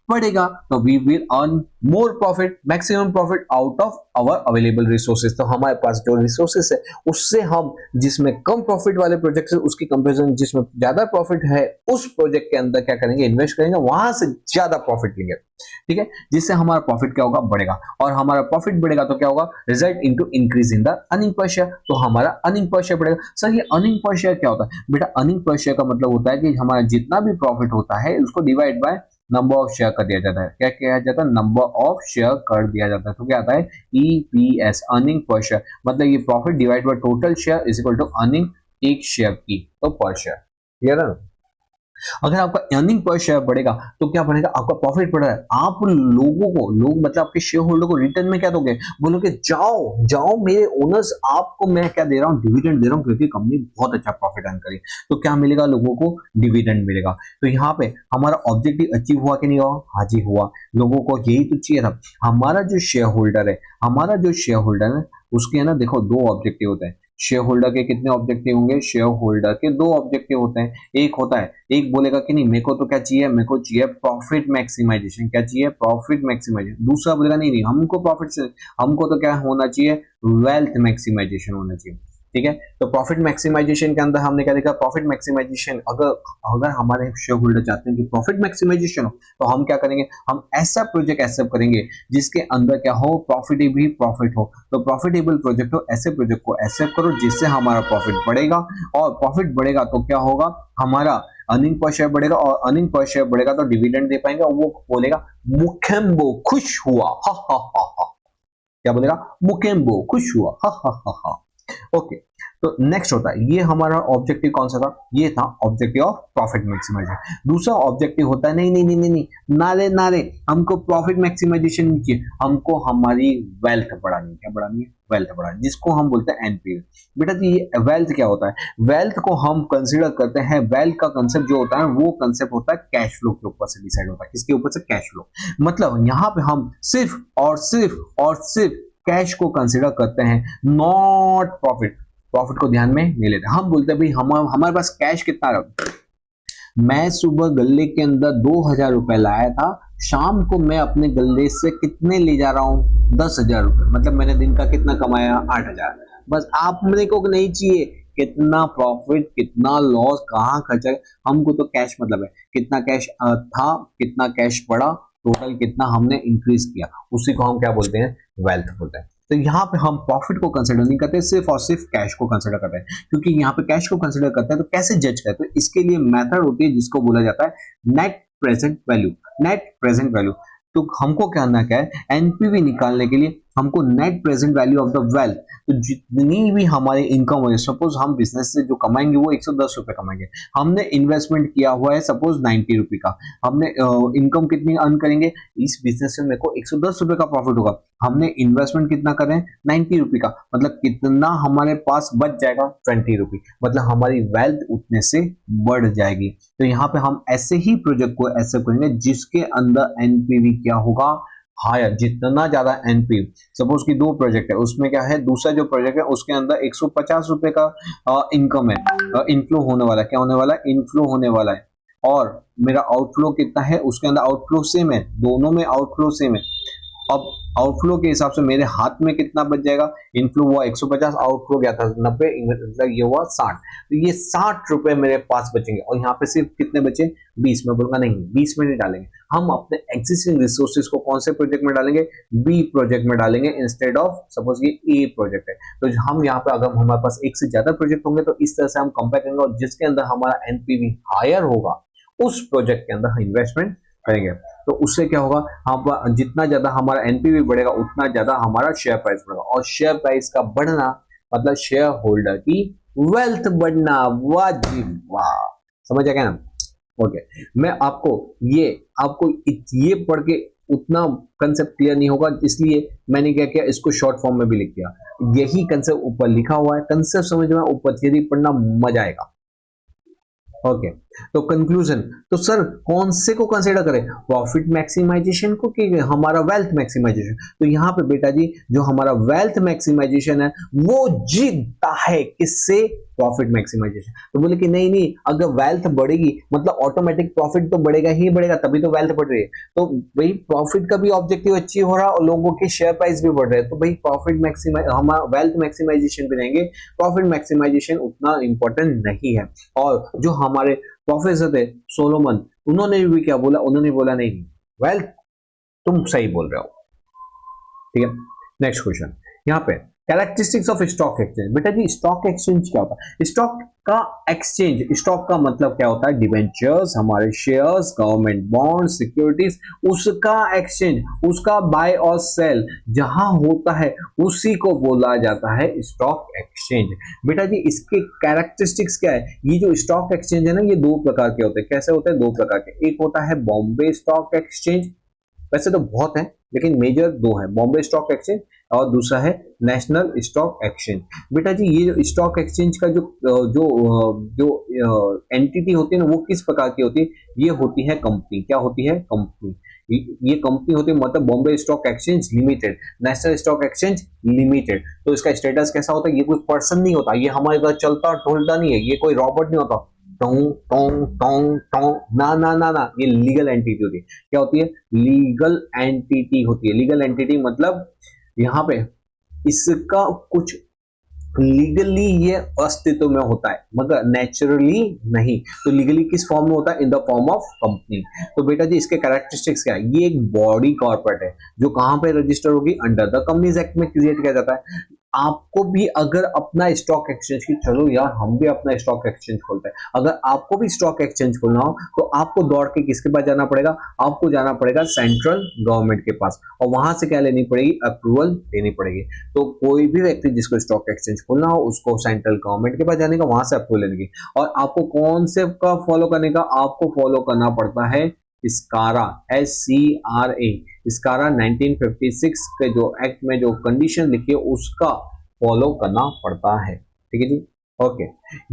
[SPEAKER 1] बढ़ेगा। तो we will earn more profit, maximum profit out of our available resources. तो हमारे पास जो रिसोर्सेज है उससे हम, जिसमें कम प्रॉफिट वाले प्रोजेक्ट है उसकी कंपैरिजन जिसमें ज्यादा प्रॉफिट है, उस प्रोजेक्ट के अंदर क्या करेंगे? इन्वेस्ट करेंगे, वहां से ज्यादा प्रॉफिट लेंगे। ठीक है, जिससे हमारा प्रॉफिट क्या होगा? बढ़ेगा। और हमारा प्रॉफिट बढ़ेगा तो क्या होगा? Result into increase in the earning per share. तो हमारा अर्निंग पर शेयर बढ़ेगा। सर ये अर्निंग पर शेयर क्या होता है? बेटा अर्निंग पर शेयर का मतलब होता है कि हमारा जितना भी प्रॉफिट होता है उसको divide by number of share कर दिया जाता है। क्या किया जाता है? नंबर ऑफ शेयर कर दिया जाता है। तो क्या आता है? EPS, earning per share. मतलब ये profit divide by total share is equal to earning एक शेयर की, तो पर शेयर। क्लियर है ना? अगर आपका अर्निंग पर शेयर बढ़ेगा तो क्या बढ़ेगा? आपका प्रॉफिट बढ़ रहा है। आप लोगों को, लोग मतलब आपके शेयर होल्डर को रिटर्न में क्या दोगे? बोलोगे जाओ जाओ मेरे ओनर्स, आपको मैं क्या दे रहा हूँ? डिविडेंड दे रहा हूँ, क्योंकि कंपनी बहुत अच्छा प्रॉफिट अर्न करी। तो क्या मिलेगा? लोगों को डिविडेंड मिलेगा। तो यहाँ पे हमारा ऑब्जेक्टिव अचीव हुआ कि नहीं हुआ? हाँ जी हुआ। लोगों को यही तो चाहिए था। हमारा जो शेयर होल्डर है, उसके है ना, देखो दो ऑब्जेक्टिव होते हैं। शेयर होल्डर के कितने ऑब्जेक्टिव होंगे? शेयर होल्डर के दो ऑब्जेक्टिव होते हैं। एक होता है, एक बोलेगा कि नहीं मेरे को तो क्या चाहिए? मेरे को चाहिए प्रॉफिट मैक्सिमाइजेशन। क्या चाहिए? Profit maximisation. दूसरा बोलेगा नहीं नहीं हमको प्रॉफिट से, हमको तो क्या होना चाहिए? वेल्थ मैक्सिमाइजेशन होना चाहिए। ठीक है। तो प्रॉफिट मैक्सिमाइजेशन के अंदर हमने क्या देखा, प्रॉफिट मैक्सिमाइजेशन, अगर हमारे शेयर होल्डर चाहते हैं कि प्रॉफिट मैक्सिमाइजेशन हो तो हम क्या करेंगे, हम ऐसा प्रोजेक्ट एक्सेप्ट करेंगे जिसके अंदर क्या हो, प्रॉफिटेबल प्रॉफिट हो। तो प्रॉफिटेबल प्रोजेक्ट हो, ऐसे प्रोजेक्ट को एक्सेप्ट करो जिससे हमारा प्रॉफिट बढ़ेगा, और प्रॉफिट बढ़ेगा तो क्या होगा, हमारा अर्निंग पर शेयर बढ़ेगा, और अर्निंग पर शेयर बढ़ेगा तो डिविडेंड दे पाएंगे, और वो बोलेगा मुखेम्बो खुश हुआ, हा हा हा हा। क्या बोलेगा, मुकेम्बो खुश हुआ, हा हा हा हा। ओके, तो नेक्स्ट होता है, ये हमारा ऑब्जेक्टिव कौन सा था, ये था ऑब्जेक्टिव ऑफ प्रॉफिट मैक्सिमाइजेशन। दूसरा ऑब्जेक्टिव होता है, नहीं नहीं नहीं नहीं नहीं, नारे नारे, हमको प्रॉफिट मैक्सिमाइजेशन नहीं चाहिए, हमको हमारी वेल्थ बढ़ानी है। क्या बढ़ानी है, वेल्थ बढ़ानी, जिसको हम बोलते हैं एनपीवी। बेटा जी ये वेल्थ क्या होता है, वेल्थ को हम कंसिडर करते हैं, वेल्थ का कंसेप्ट जो होता है वो कंसेप्ट होता है कैश फ्लो के ऊपर से डिसाइड होता है। किसके ऊपर से, कैश फ्लो। मतलब यहाँ पे हम सिर्फ और सिर्फ कैश को कंसिडर करते हैं, नॉट प्रॉफिट। प्रॉफिट को ध्यान में नहीं लेते, हम बोलते हैं भाई हमारे पास कैश कितना रहा, मैं सुबह गल्ले के अंदर 2000 रुपए लाया था, शाम को मैं अपने गल्ले से कितने ले जा रहा हूं, 10,000 रुपए, मतलब मैंने दिन का कितना कमाया, 8,000। बस आप मेरे को नहीं चाहिए कितना प्रॉफिट, कितना लॉस, कहाँ खर्चा, हमको तो कैश मतलब है, कितना कैश था, कितना कैश पड़ा, टोटल कितना हमने इंक्रीज किया, उसी को हम क्या बोलते हैं, वेल्थ बोलते हैं। तो यहाँ पे हम प्रॉफिट को कंसिडर नहीं करते, सिर्फ और सिर्फ कैश को कंसिडर करते हैं। क्योंकि यहाँ पे कैश को कंसिडर करते हैं तो कैसे जज करते हैं, तो इसके लिए मेथड होती है जिसको बोला जाता है net present value. Net present value, तो हमको क्या करना क्या है, एनपीवी निकालने के लिए हमको net present value of the wealth, तो जितनी भी हमारी इनकम हो, सपोज हम बिजनेस से जो कमाएंगे वो 110 रुपए कमाएंगे, हमने इन्वेस्टमेंट किया हुआ है सपोज 90 रुपए का, हमने इनकम कितनी अर्न करेंगे, इस बिजनेस से मेरे को 110 रुपए का प्रॉफिट होगा, हमने इन्वेस्टमेंट कितना करें 90 रुपए का, मतलब कितना हमारे पास बच जाएगा 20 रुपए, मतलब हमारी वेल्थ उतने से बढ़ जाएगी। तो यहाँ पे हम ऐसे ही प्रोजेक्ट को एक्सेप्ट करेंगे जिसके अंदर एनपीवी क्या होगा, हायर, जितना ज्यादा एनपी, सपोज कि दो प्रोजेक्ट है, उसमें क्या है, दूसरा जो प्रोजेक्ट है उसके अंदर 150 रुपए का इनकम है, इनफ्लो होने वाला है, क्या होने वाला है, इनफ्लो होने वाला है, और मेरा आउटफ्लो कितना है, उसके अंदर आउटफ्लो सेम है, दोनों में आउटफ्लो सेम है। अब आउटफ्लो के हिसाब से मेरे हाथ में कितना बच जाएगा, इनफ्लो हुआ 150, आउटफ्लो गया था 90, मतलब ये हुआ 60, तो ये 60 रुपए मेरे पास बचेंगे, और यहाँ पे सिर्फ कितने बचे, 20। में बोलूंगा नहीं 20 में नहीं डालेंगे, हम अपने एक्सिस्टिंग रिसोर्सेज को कौन से प्रोजेक्ट में डालेंगे, बी प्रोजेक्ट में डालेंगे इंस्टेड ऑफ, सपोज ये ए प्रोजेक्ट है, तो हम यहाँ पे अगर हमारे पास एक से ज्यादा प्रोजेक्ट होंगे तो इस तरह से हम कंपेयर करेंगे, और जिसके अंदर हमारा एनपीवी हायर होगा उस प्रोजेक्ट के अंदर हम इन्वेस्टमेंट करेंगे। तो उससे क्या होगा, हम जितना ज्यादा हमारा एनपीवी बढ़ेगा उतना ज्यादा हमारा शेयर प्राइस बढ़ेगा, और शेयर प्राइस का बढ़ना मतलब शेयर होल्डर की वेल्थ बढ़ना। वाह जी वाह, समझ आ गया ना। ओके, मैं आपको ये पढ़ के उतना कंसेप्ट क्लियर नहीं होगा, इसलिए मैंने क्या किया, इसको शॉर्ट फॉर्म में भी लिख दिया, यही कंसेप्ट ऊपर लिखा हुआ है, कंसेप्ट समझ में, ऊपर थियरी पढ़ना मजा आएगा। ओके, तो कंक्लूजन, तो सर कौन से को कंसीडर करें, प्रॉफिट मैक्सिमाइजेशन को कि हमारा वेल्थ मैक्सिमाइजेशन, तो यहाँ पे बेटा जी जो हमारा वेल्थ मैक्सिमाइजेशन है वो जीतता है, किससे, प्रॉफिट मैक्सिमाइजेशन। तो बोले कि नहीं नहीं, अगर वेल्थ बढ़ेगी मतलब ऑटोमेटिक प्रॉफिट तो बढ़ेगा ही बढ़ेगा, तभी तो वेल्थ बढ़ रही है, तो भाई प्रॉफिट का भी ऑब्जेक्टिव अचीव हो रहा है और लोगों के शेयर प्राइस भी बढ़ रहे हैं, तो भाई प्रॉफिट मैक्सिमाइज, हमारा वेल्थ मैक्सिमाइजेशन भी रहेंगे, प्रॉफिट मैक्सिमाइजेशन उतना इंपॉर्टेंट नहीं है। और जो हमारे प्रोफेसर थे सोलोमन, उन्होंने भी क्या बोला, उन्होंने बोला नहीं वेल्थ, तुम सही बोल रहे हो, ठीक है। नेक्स्ट क्वेश्चन, यहाँ पे कैरेक्टरिस्टिक्स ऑफ स्टॉक एक्सचेंज। बेटा जी स्टॉक एक्सचेंज क्या होता है, स्टॉक का एक्सचेंज, स्टॉक का मतलब क्या होता है, डिवेंचर्स, हमारे शेयर्स, गवर्नमेंट बॉन्ड, सिक्योरिटीज, उसका एक्सचेंज, उसका बाय और सेल जहां होता है उसी को बोला जाता है स्टॉक एक्सचेंज। बेटा जी इसके कैरेक्टरिस्टिक्स क्या है, ये जो स्टॉक एक्सचेंज है ना, ये दो प्रकार के होते हैं। कैसे होते हैं, दो प्रकार के, एक होता है बॉम्बे स्टॉक एक्सचेंज, वैसे तो बहुत है लेकिन मेजर दो है, बॉम्बे स्टॉक एक्सचेंज और दूसरा है नेशनल स्टॉक एक्सचेंज। बेटा जी ये जो स्टॉक एक्सचेंज का जो जो जो एंटिटी होती है ना, वो किस प्रकार की होती है, ये होती है कंपनी। क्या होती है, कंपनी, ये कंपनी होती है, मतलब Bombay stock exchange limited, national stock exchange limited. तो इसका स्टेटस कैसा होता है, ये कोई पर्सन नहीं होता, ये हमारे घर चलता ढोलता नहीं है, ये कोई रॉबर्ट नहीं होता, टोंग टोंग टोंग टोंग, ना ना ना ना, ये लीगल एंटिटी होती है। क्या होती है, लीगल एंटिटी होती है। लीगल एंटिटी मतलब यहाँ पे इसका कुछ लीगली ये अस्तित्व में होता है मगर नेचुरली नहीं। तो लीगली किस फॉर्म में होता है? In the form of company. तो बेटा जी इसके कैरेक्टरिस्टिक्स क्या है? ये एक बॉडी कॉर्पोरेट है जो कहां पे रजिस्टर होगी? अंडर द कंपनीज एक्ट में क्रिएट किया जाता है। आपको भी अगर अपना स्टॉक एक्सचेंज की, चलो यार हम भी अपना स्टॉक एक्सचेंज खोलते हैं, अगर आपको भी स्टॉक एक्सचेंज खोलना हो तो आपको दौड़ के किसके पास जाना पड़ेगा? आपको जाना पड़ेगा सेंट्रल गवर्नमेंट के पास, और वहां से क्या लेनी पड़ेगी? अप्रूवल लेनी पड़ेगी। तो कोई भी व्यक्ति जिसको स्टॉक एक्सचेंज खोलना हो उसको सेंट्रल गवर्नमेंट के पास जाने का, वहां से अप्रूवल लेने की। और आपको कौन से का फॉलो करने का? आपको फॉलो करना पड़ता है स्कारा, SCRA, स्कारा 1956 के जो एक्ट में जो कंडीशन लिखी है उसका फॉलो करना पड़ता है। ठीक है जी, ओके।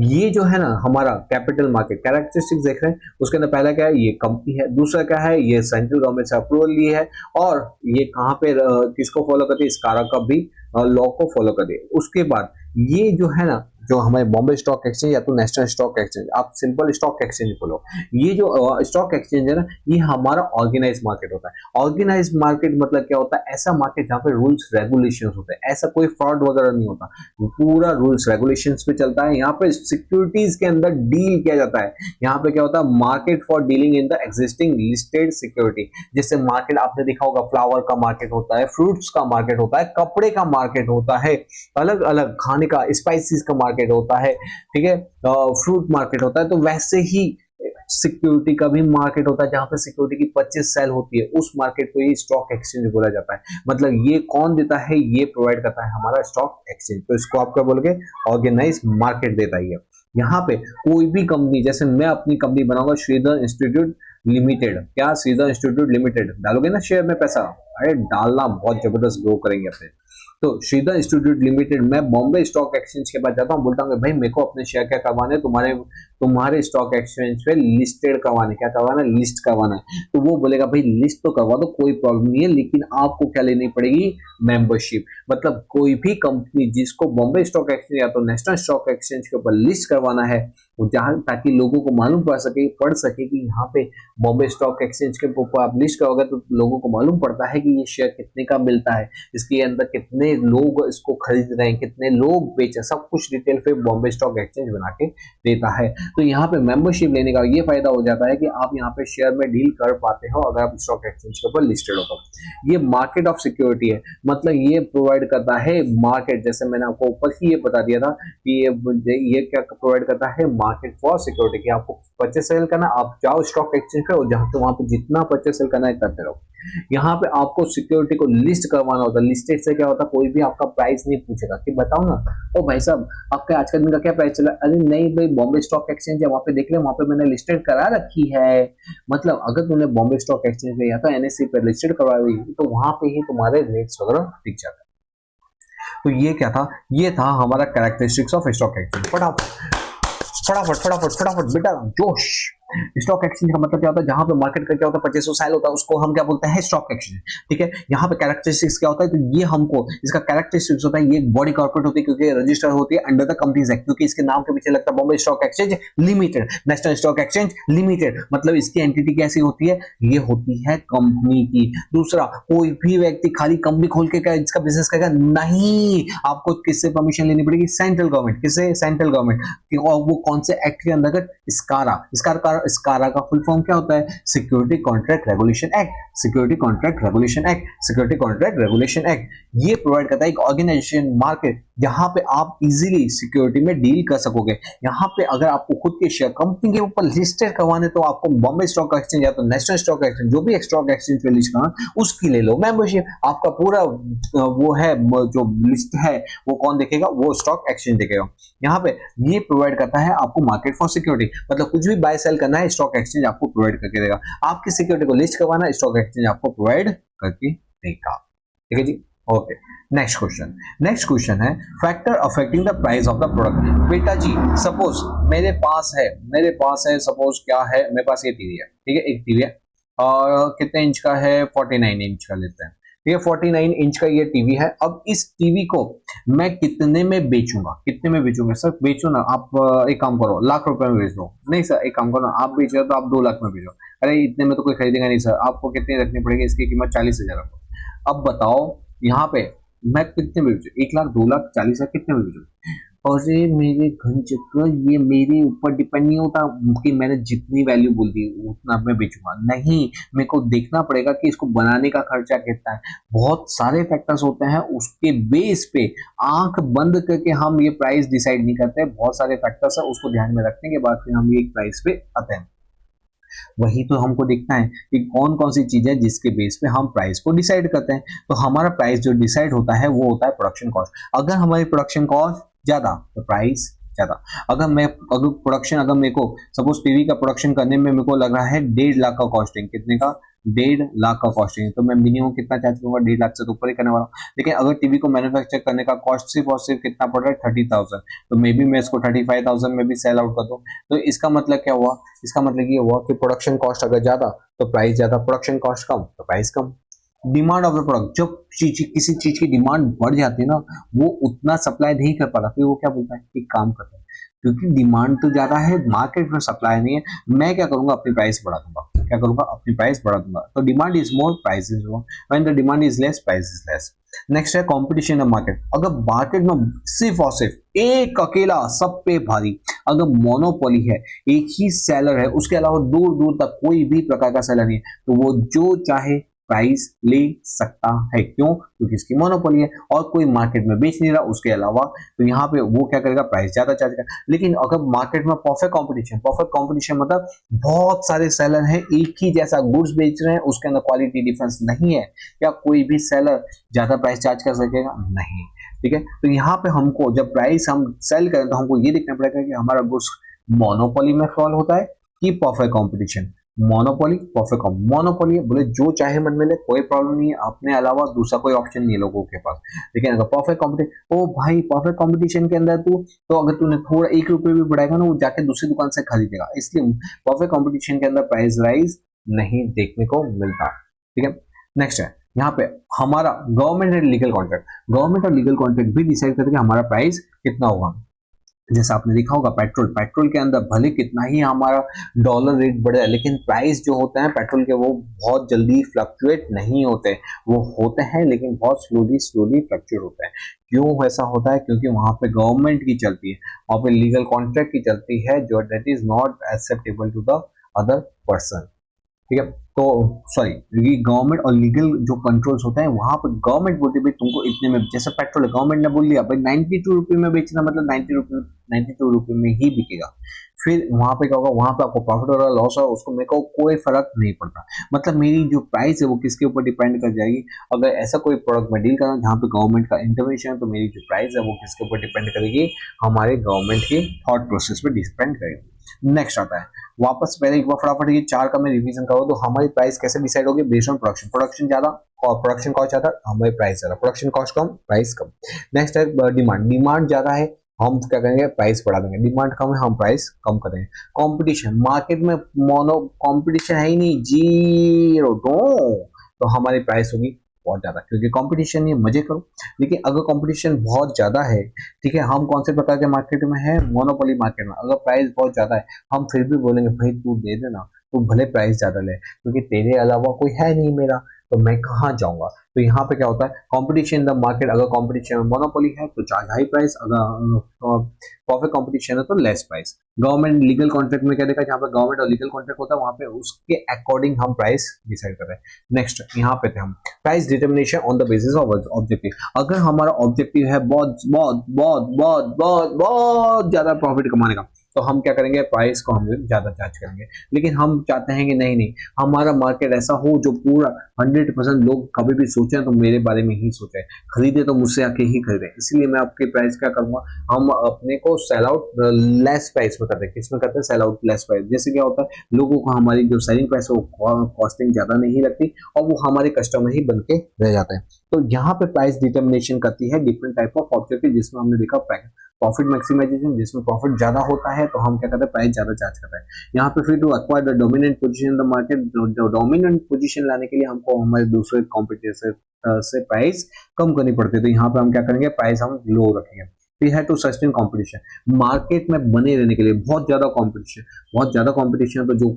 [SPEAKER 1] ये जो है ना हमारा कैपिटल मार्केट कैरेक्टरिस्टिक्स देख रहे हैं, उसके अंदर पहला क्या है? ये कंपनी है। दूसरा क्या है? ये सेंट्रल गवर्नमेंट से अप्रूवल ली है, और ये कहाँ पे किसको फॉलो करती है? स्कारा का भी लॉ को फॉलो करती है। उसके बाद ये जो है ना, जो हमारे बॉम्बे स्टॉक एक्सचेंज या तो नेशनल स्टॉक एक्सचेंज, आप सिंपल स्टॉक एक्सचेंज बोलो, ये जो स्टॉक एक्सचेंज है ना, ये हमारा ऑर्गेनाइज मार्केट होता है। ऑर्गेनाइज मार्केट मतलब क्या होता है? ऐसा मार्केट जहाँ पे रूल्स रेगुलेशंस होते हैं, ऐसा कोई फ्रॉड वगैरह नहीं होता, पूरा रूल्स रेगुलेशंस पे चलता है। यहाँ पे सिक्योरिटीज के अंदर डील किया जाता है। यहाँ पे क्या होता है? Market for dealing in the existing listed security. जैसे मार्केट आपने देखा होगा, फ्लावर का मार्केट होता है, फ्रूट्स का मार्केट होता है, कपड़े का मार्केट होता है, अलग अलग खाने का स्पाइसेस का मार्केट होता है, ठीक है, फ्रूट मार्केट होता है। तो वैसे ही सिक्योरिटी का भी मार्केट होता है, जहां पे सिक्योरिटी की 25 सेल होती है, उस मार्केट को ही स्टॉक एक्सचेंज बोला जाता है। मतलब ये कौन देता है? ये प्रोवाइड करता है हमारा स्टॉक एक्सचेंज। तो इसको आप क्या बोलोगे? ऑर्गेनाइज मार्केट देता है ये। यहाँ पे कोई भी कंपनी, जैसे मैं अपनी कंपनी बनाऊंगा श्रीधर इंस्टीट्यूट लिमिटेड, क्या श्रीधर इंस्टीट्यूट लिमिटेड डालोगे ना शेयर में पैसा? अरे डालना, बहुत जबरदस्त ग्रो करेंगे अपने। तो श्रीधर इंस्टीट्यूट लिमिटेड, मैं बॉम्बे स्टॉक एक्सचेंज के पास जाता हूँ, बोलता हूँ भाई मेरे को अपने शेयर क्या करवाने, तुम्हारे स्टॉक एक्सचेंज पे लिस्टेड करवाने, क्या करवाना? लिस्ट करवाना है। तो वो बोलेगा भाई लिस्ट तो करवा दो, कोई प्रॉब्लम नहीं है, लेकिन आपको क्या लेनी पड़ेगी? मेंबरशिप। मतलब कोई भी कंपनी जिसको बॉम्बे स्टॉक एक्सचेंज या तो नेशनल स्टॉक एक्सचेंज के ऊपर लिस्ट करवाना है, जहां ताकि लोगों को मालूम पड़ सके कि यहाँ पे बॉम्बे स्टॉक एक्सचेंज के ऊपर आप लिस्ट करोगे तो लोगों को मालूम पड़ता है कि ये शेयर कितने का मिलता है, इसके अंदर कितने लोग इसको खरीद रहे हैं, कितने लोग बेच रहे, सब कुछ डिटेल पे बॉम्बे स्टॉक एक्सचेंज बना के देता है। तो यहाँ पे मेंबरशिप लेने का ये फायदा हो जाता है कि आप यहाँ पे शेयर में डील कर पाते हो अगर आप स्टॉक एक्सचेंज के ऊपर लिस्टेड हो तो। ये मार्केट ऑफ सिक्योरिटी है, मतलब ये प्रोवाइड करता है मार्केट, जैसे मैंने आपको ऊपर ही ये बता दिया था कि ये क्या प्रोवाइड करता है? Market for security. कि आपको परचेस सेल करना, आप जाओ स्टॉक एक्सचेंज पे और जहां पे वहां पे जितना परचेस सेल करना है करते रहो। यहाँ पे आपको सिक्योरिटी को लिस्ट करवाना होता है। लिस्टेड से क्या होता है? कोई भी आपका प्राइस नहीं पूछेगा कि बताओ ना, ओ भाई साहब आपका आज का दिन का क्या प्राइस चला? अरे नहीं भाई, बॉम्बे स्टॉक एक्सचेंज है, वहां पे देख ले, वहां पे मैंने लिस्टेड करा रखी है। मतलब अगर तुमने बॉम्बे स्टॉक एक्सचेंज पे या तो NSE पे लिस्टेड करवाई हुई तो वहां पे ही तुम्हारे रेट्स वगैरह दिख जाते हैं। तो ये क्या था? ये था हमारा कैरेक्टरिस्टिक्स ऑफ स्टॉक एक्सचेंज। फटाफट फटाफट फटाफट फटाफट बेटा, जोश। स्टॉक एक्सचेंज का मतलब क्या होता है? जहां पे मार्केट का क्या होता है? 2500 साइल होता है, उसको हम क्या बोलते हैं? Stock exchange. ठीक है, यहाँ पे कैरेक्टरिस्टिक्स क्या होता है? तो ये हमको इसका कैरेक्टरिस्टिक्स होता है, ये एक बॉडी कॉर्पोरेट होती है क्योंकि रजिस्टर होती है अंडर द कंपनीज एक्ट, क्योंकि इसके नाम के पीछे लगता है Bombay stock exchange limited, national stock exchange limited. मतलब इसकी एंटिटी कैसी होती है? ये होती है कंपनी की। दूसरा, कोई भी व्यक्ति खाली कंपनी खोल के क्या इसका बिजनेस करेगा? नहीं, आपको किससे परमिशन लेनी पड़ेगी? Central government. किससे? Central government. और वो कौन से एक्ट के अंतर्गत? स्कारा का फुल फॉर्म क्या होता है? Security contract regulation act. Security contract regulation act, security contract regulation act. ये प्रोवाइड करता है एक ऑर्गेनाइजेशन मार्केट जहां पे आप इजीली सिक्योरिटी में डील कर सकोगे। यहाँ पे अगर आपको खुद के शेयर कंपनी के ऊपर लिस्टेड करवाने तो आपको बॉम्बे स्टॉक एक्सचेंज या तो नेशनल स्टॉक एक्सचेंज, जो भी स्टॉक एक्सचेंज पे लिस्ट करना, उसकी ले लो मेंबरशिप। आपका पूरा वो है जो लिस्ट है वो कौन देखेगा? वो स्टॉक एक्सचेंज देखेगा। यहाँ पे ये प्रोवाइड करता है आपको मार्केट फॉर सिक्योरिटी, मतलब कुछ भी बाय सेल करना है स्टॉक एक्सचेंज आपको प्रोवाइड करके देगा। आपकी सिक्योरिटी को लिस्ट करवाना स्टॉक एक्सचेंज आपको प्रोवाइड करके देगा। ठीक है जी, ओके। नेक्स्ट क्वेश्चन है factor affecting the price of the product. बेटा जी सपोज मेरे पास है सपोज क्या है, मेरे पास ये टीवी है, ठीक है, एक टीवी है और कितने इंच का है? 49 इंच का लेते हैं, ठीक है, 49 इंच का ये टीवी है। अब इस टीवी को मैं कितने में बेचूंगा? सर बेचो ना आप, एक काम करो, लाख रुपए में बेच दो। नहीं सर, एक काम करो ना, आप बेच रहे हो तो आप 2 लाख में बेचो। अरे इतने में तो कोई खरीदेगा नहीं सर, आपको कितनी रखनी पड़ेगी? इसकी कीमत 40,000 रुपये। अब बताओ यहाँ पे मैं कितने में बेचूं, 1 लाख, 2 लाख, 40 लाख, कितने में बेचूं? अरे मेरे घन चक्कर, ये मेरे ऊपर डिपेंड नहीं होता कि मैंने जितनी वैल्यू बोल दी उतना मैं बेचूंगा, नहीं। मेरे को देखना पड़ेगा कि इसको बनाने का खर्चा कितना है, बहुत सारे फैक्टर्स होते हैं, उसके बेस पे आंख बंद करके हम ये प्राइस डिसाइड नहीं करते, बहुत सारे फैक्टर्स है, उसको ध्यान में रखने के बाद फिर हम ये प्राइस पे आते हैं। वही तो हमको देखना है कि कौन कौन सी चीजें जिसके बेस पे हम प्राइस को डिसाइड करते हैं। तो हमारा प्राइस जो डिसाइड होता है वो होता है प्रोडक्शन कॉस्ट। अगर हमारी प्रोडक्शन कॉस्ट ज्यादा तो प्राइस ज्यादा। अगर प्रोडक्शन, अगर मेरे को सपोज टीवी का प्रोडक्शन करने में मेरे को लग रहा है 1.5 लाख का कॉस्टिंग, कितने का, 1.5 लाख का कॉस्टिंग, तो मैं मिनिमम कितना चार्ज करूंगा, 1.5 लाख से तो ऊपर ही करने वाला हूँ। लेकिन अगर टीवी को मैन्युफैक्चर करने का कॉस्ट सिर्फ और सिर्फ कितना पड़ रहा है, 30,000, तो मे बी मैं इसको 35,000 में भी सेल आउट कर दूं। तो इसका मतलब क्या हुआ, इसका मतलब ये हुआ कि प्रोडक्शन कॉस्ट अगर ज्यादा तो प्राइस ज्यादा, प्रोडक्शन कॉस्ट कम तो price come. Demand of the product, जब किसी चीज की डिमांड बढ़ जाती है ना, वो उतना सप्लाई नहीं कर पाता, फिर वो क्या बोलता है, एक काम करता है, क्योंकि डिमांड तो ज्यादा है, मार्केट में सप्लाई नहीं है, मैं क्या करूंगा, अपनी प्राइस बढ़ा दूंगा। क्या करूंगा, अपनी प्राइस बढ़ा दूंगा। तो demand is more, price is more, when the demand is less, price is less. Next है कंपटीशन इन मार्केट। अगर मार्केट में सिर्फ और सिर्फ एक अकेला सब पे भारी, अगर मोनोपोली है, एक ही सेलर है, उसके अलावा दूर दूर तक कोई भी प्रकार का सेलर नहीं है, तो वो जो चाहे प्राइस ले सकता है। क्यों? क्योंकि इसकी मोनोपोली है और कोई मार्केट में बेच नहीं रहा उसके अलावा, तो यहाँ पे वो क्या करेगा, प्राइस ज्यादा चार्ज करेगा। लेकिन अगर मार्केट में परफेक्ट कंपटीशन मतलब बहुत सारे सेलर हैं, एक ही जैसा गुड्स बेच रहे हैं, उसके अंदर क्वालिटी डिफरेंस नहीं है, क्या कोई भी सेलर ज्यादा प्राइस चार्ज कर सकेगा? नहीं। ठीक है, तो यहाँ पे हमको जब प्राइस हम सेल करें तो हमको ये देखना पड़ेगा कि हमारा गुड्स मोनोपोली में फॉल होता है कि perfect competition. Monopoly, perfect monopoly बोले जो चाहे मन में ले, कोई प्रॉब्लम नहीं है, अपने अलावा दूसरा कोई ऑप्शन नहीं है लोगों के पास। लेकिन अगर परफेक्ट कंपटीशन, ओ भाई परफेक्ट कंपटीशन के अंदर तू, तो अगर तूने थोड़ा 1 रुपये भी बढ़ाएगा ना, वो जाके दूसरी दुकान से खरीदेगा, इसलिए परफेक्ट कंपटीशन के अंदर प्राइस राइज नहीं देखने को मिलता। ठीक है, नेक्स्ट है यहाँ पे हमारा government and legal contract. Government और लीगल कॉन्ट्रैक्ट भी डिसाइड करते हैं कि हमारा प्राइस कितना होगा। जैसा आपने देखा होगा पेट्रोल के अंदर भले कितना ही हमारा डॉलर रेट बढ़े, लेकिन प्राइस जो होते हैं पेट्रोल के वो बहुत जल्दी फ्लक्चुएट नहीं होते, वो होते हैं लेकिन बहुत स्लोली फ्लक्चुएट होते हैं। क्यों ऐसा होता है? क्योंकि वहां पे गवर्नमेंट की चलती है, वहां पे लीगल कॉन्ट्रैक्ट की चलती है, जो that is not acceptable to the other person. ठीक है, तो सॉरी, ये गवर्नमेंट और लीगल जो कंट्रोल्स होते हैं, वहां पर गवर्नमेंट बोलती है भाई तुमको इतने में, जैसे पेट्रोल है, गवर्नमेंट ने बोल दिया भाई 92 रुपये में बेचना, मतलब 92 रुपये में ही बिकेगा। फिर वहां पे क्या होगा, वहां पे आपको प्रॉफिट हो रहा है, लॉस हो रहा है, उसको मेरे को कोई फर्क नहीं पड़ता। मतलब मेरी जो प्राइस है वो किसके ऊपर डिपेंड कर जाएगी। अगर ऐसा कोई प्रोडक्ट मैं डील कर रहा हूँ जहाँ पे गवर्नमेंट का इंटरवेंशन है, तो मेरी जो प्राइस है वो किसके ऊपर डिपेंड करेगी, हमारे गवर्नमेंट के थॉट प्रोसेस पे डिपेंड करेगी। नेक्स्ट आता है, वापस पहले एक बार फटाफट ये 4 का मैं रिवीजन करूँ तो हमारी प्राइस कैसे डिसाइड होगी, बेस्ड ऑन प्रोडक्शन ज्यादा और प्रोडक्शन कॉस्ट ज्यादा, हमारी प्राइस ज्यादा, प्रोडक्शन कॉस्ट कम, प्राइस कम। नेक्स्ट है डिमांड ज्यादा है, हम क्या करेंगे, प्राइस बढ़ा देंगे, डिमांड कम है, हम प्राइस कम करेंगे। कंपटीशन, मार्केट में मोनो कंपटीशन है ही नहीं, जीरो, तो हमारी प्राइस होगी बहुत ज्यादा, क्योंकि कंपटीशन ये मजे करो। लेकिन अगर कंपटीशन बहुत ज्यादा है, ठीक है, हम कौन से प्रकार के मार्केट में है, मोनोपोली मार्केट में, अगर प्राइस बहुत ज्यादा है, हम फिर भी बोलेंगे भाई तू दे देना, तू भले प्राइस ज्यादा ले, क्योंकि तेरे अलावा कोई है नहीं मेरा, तो मैं कहाँ जाऊंगा। तो यहाँ पे क्या होता है, कंपटीशन इन द मार्केट, अगर कंपटीशन में मोनोपोली है तो चार्ज हाई प्राइस, अगर परफेक्ट कंपटीशन है तो less price. Government legal contract में क्या देखा, जहाँ पे गवर्नमेंट और लीगल कॉन्ट्रैक्ट होता है वहाँ पे उसके अकॉर्डिंग हम प्राइस डिसाइड कर रहे हैं। नेक्स्ट यहाँ पे थे हम, price determination on the basis of objective. अगर हमारा ऑब्जेक्टिव है बहुत बहुत बहुत बहुत बहुत बहुत ज्यादा प्रॉफिट कमाने का, तो हम क्या करेंगे, प्राइस को हम ज्यादा चार्ज करेंगे। लेकिन हम चाहते हैं कि नहीं, हमारा मार्केट ऐसा हो जो पूरा 100% लोग कभी भी सोचें तो मेरे बारे में ही सोचे, खरीदे तो मुझसे आके ही खरीदे, इसलिए मैं आपके प्राइस क्या करूंगा, हम अपने को सेल आउट लेस प्राइस में करते हैं। किसमें करते हैं, सेल आउट लेस प्राइस। जैसे क्या होता है, लोगों को हमारी जो सेलिंग प्राइस है वो कॉस्टिंग ज्यादा नहीं लगती और वो हमारे कस्टमर ही बन के रह जाते हैं। तो यहाँ पे प्राइस डिटर्मिनेशन करती है डिफरेंट टाइप ऑफ ऑब्जेक्टिव, जिसमें हमने देखा प्रॉफिट मैक्सिमाइजेशन, जिसमें प्रॉफिट ज्यादा होता है तो हम क्या करते हैं, प्राइस ज्यादा चार्ज करते हैं। यहाँ पे फिर to acquire the dominant position in the market, dominant position लाने के लिए हमको हमारे दूसरे कॉम्पिटिटर से प्राइस कम करनी पड़ती है। तो यहाँ पे हम क्या करेंगे, प्राइस हम लो रखेंगे। We have to sustain competition, market में बने रहने के लिए बहुत ज्यादा कंपटीशन, तो जो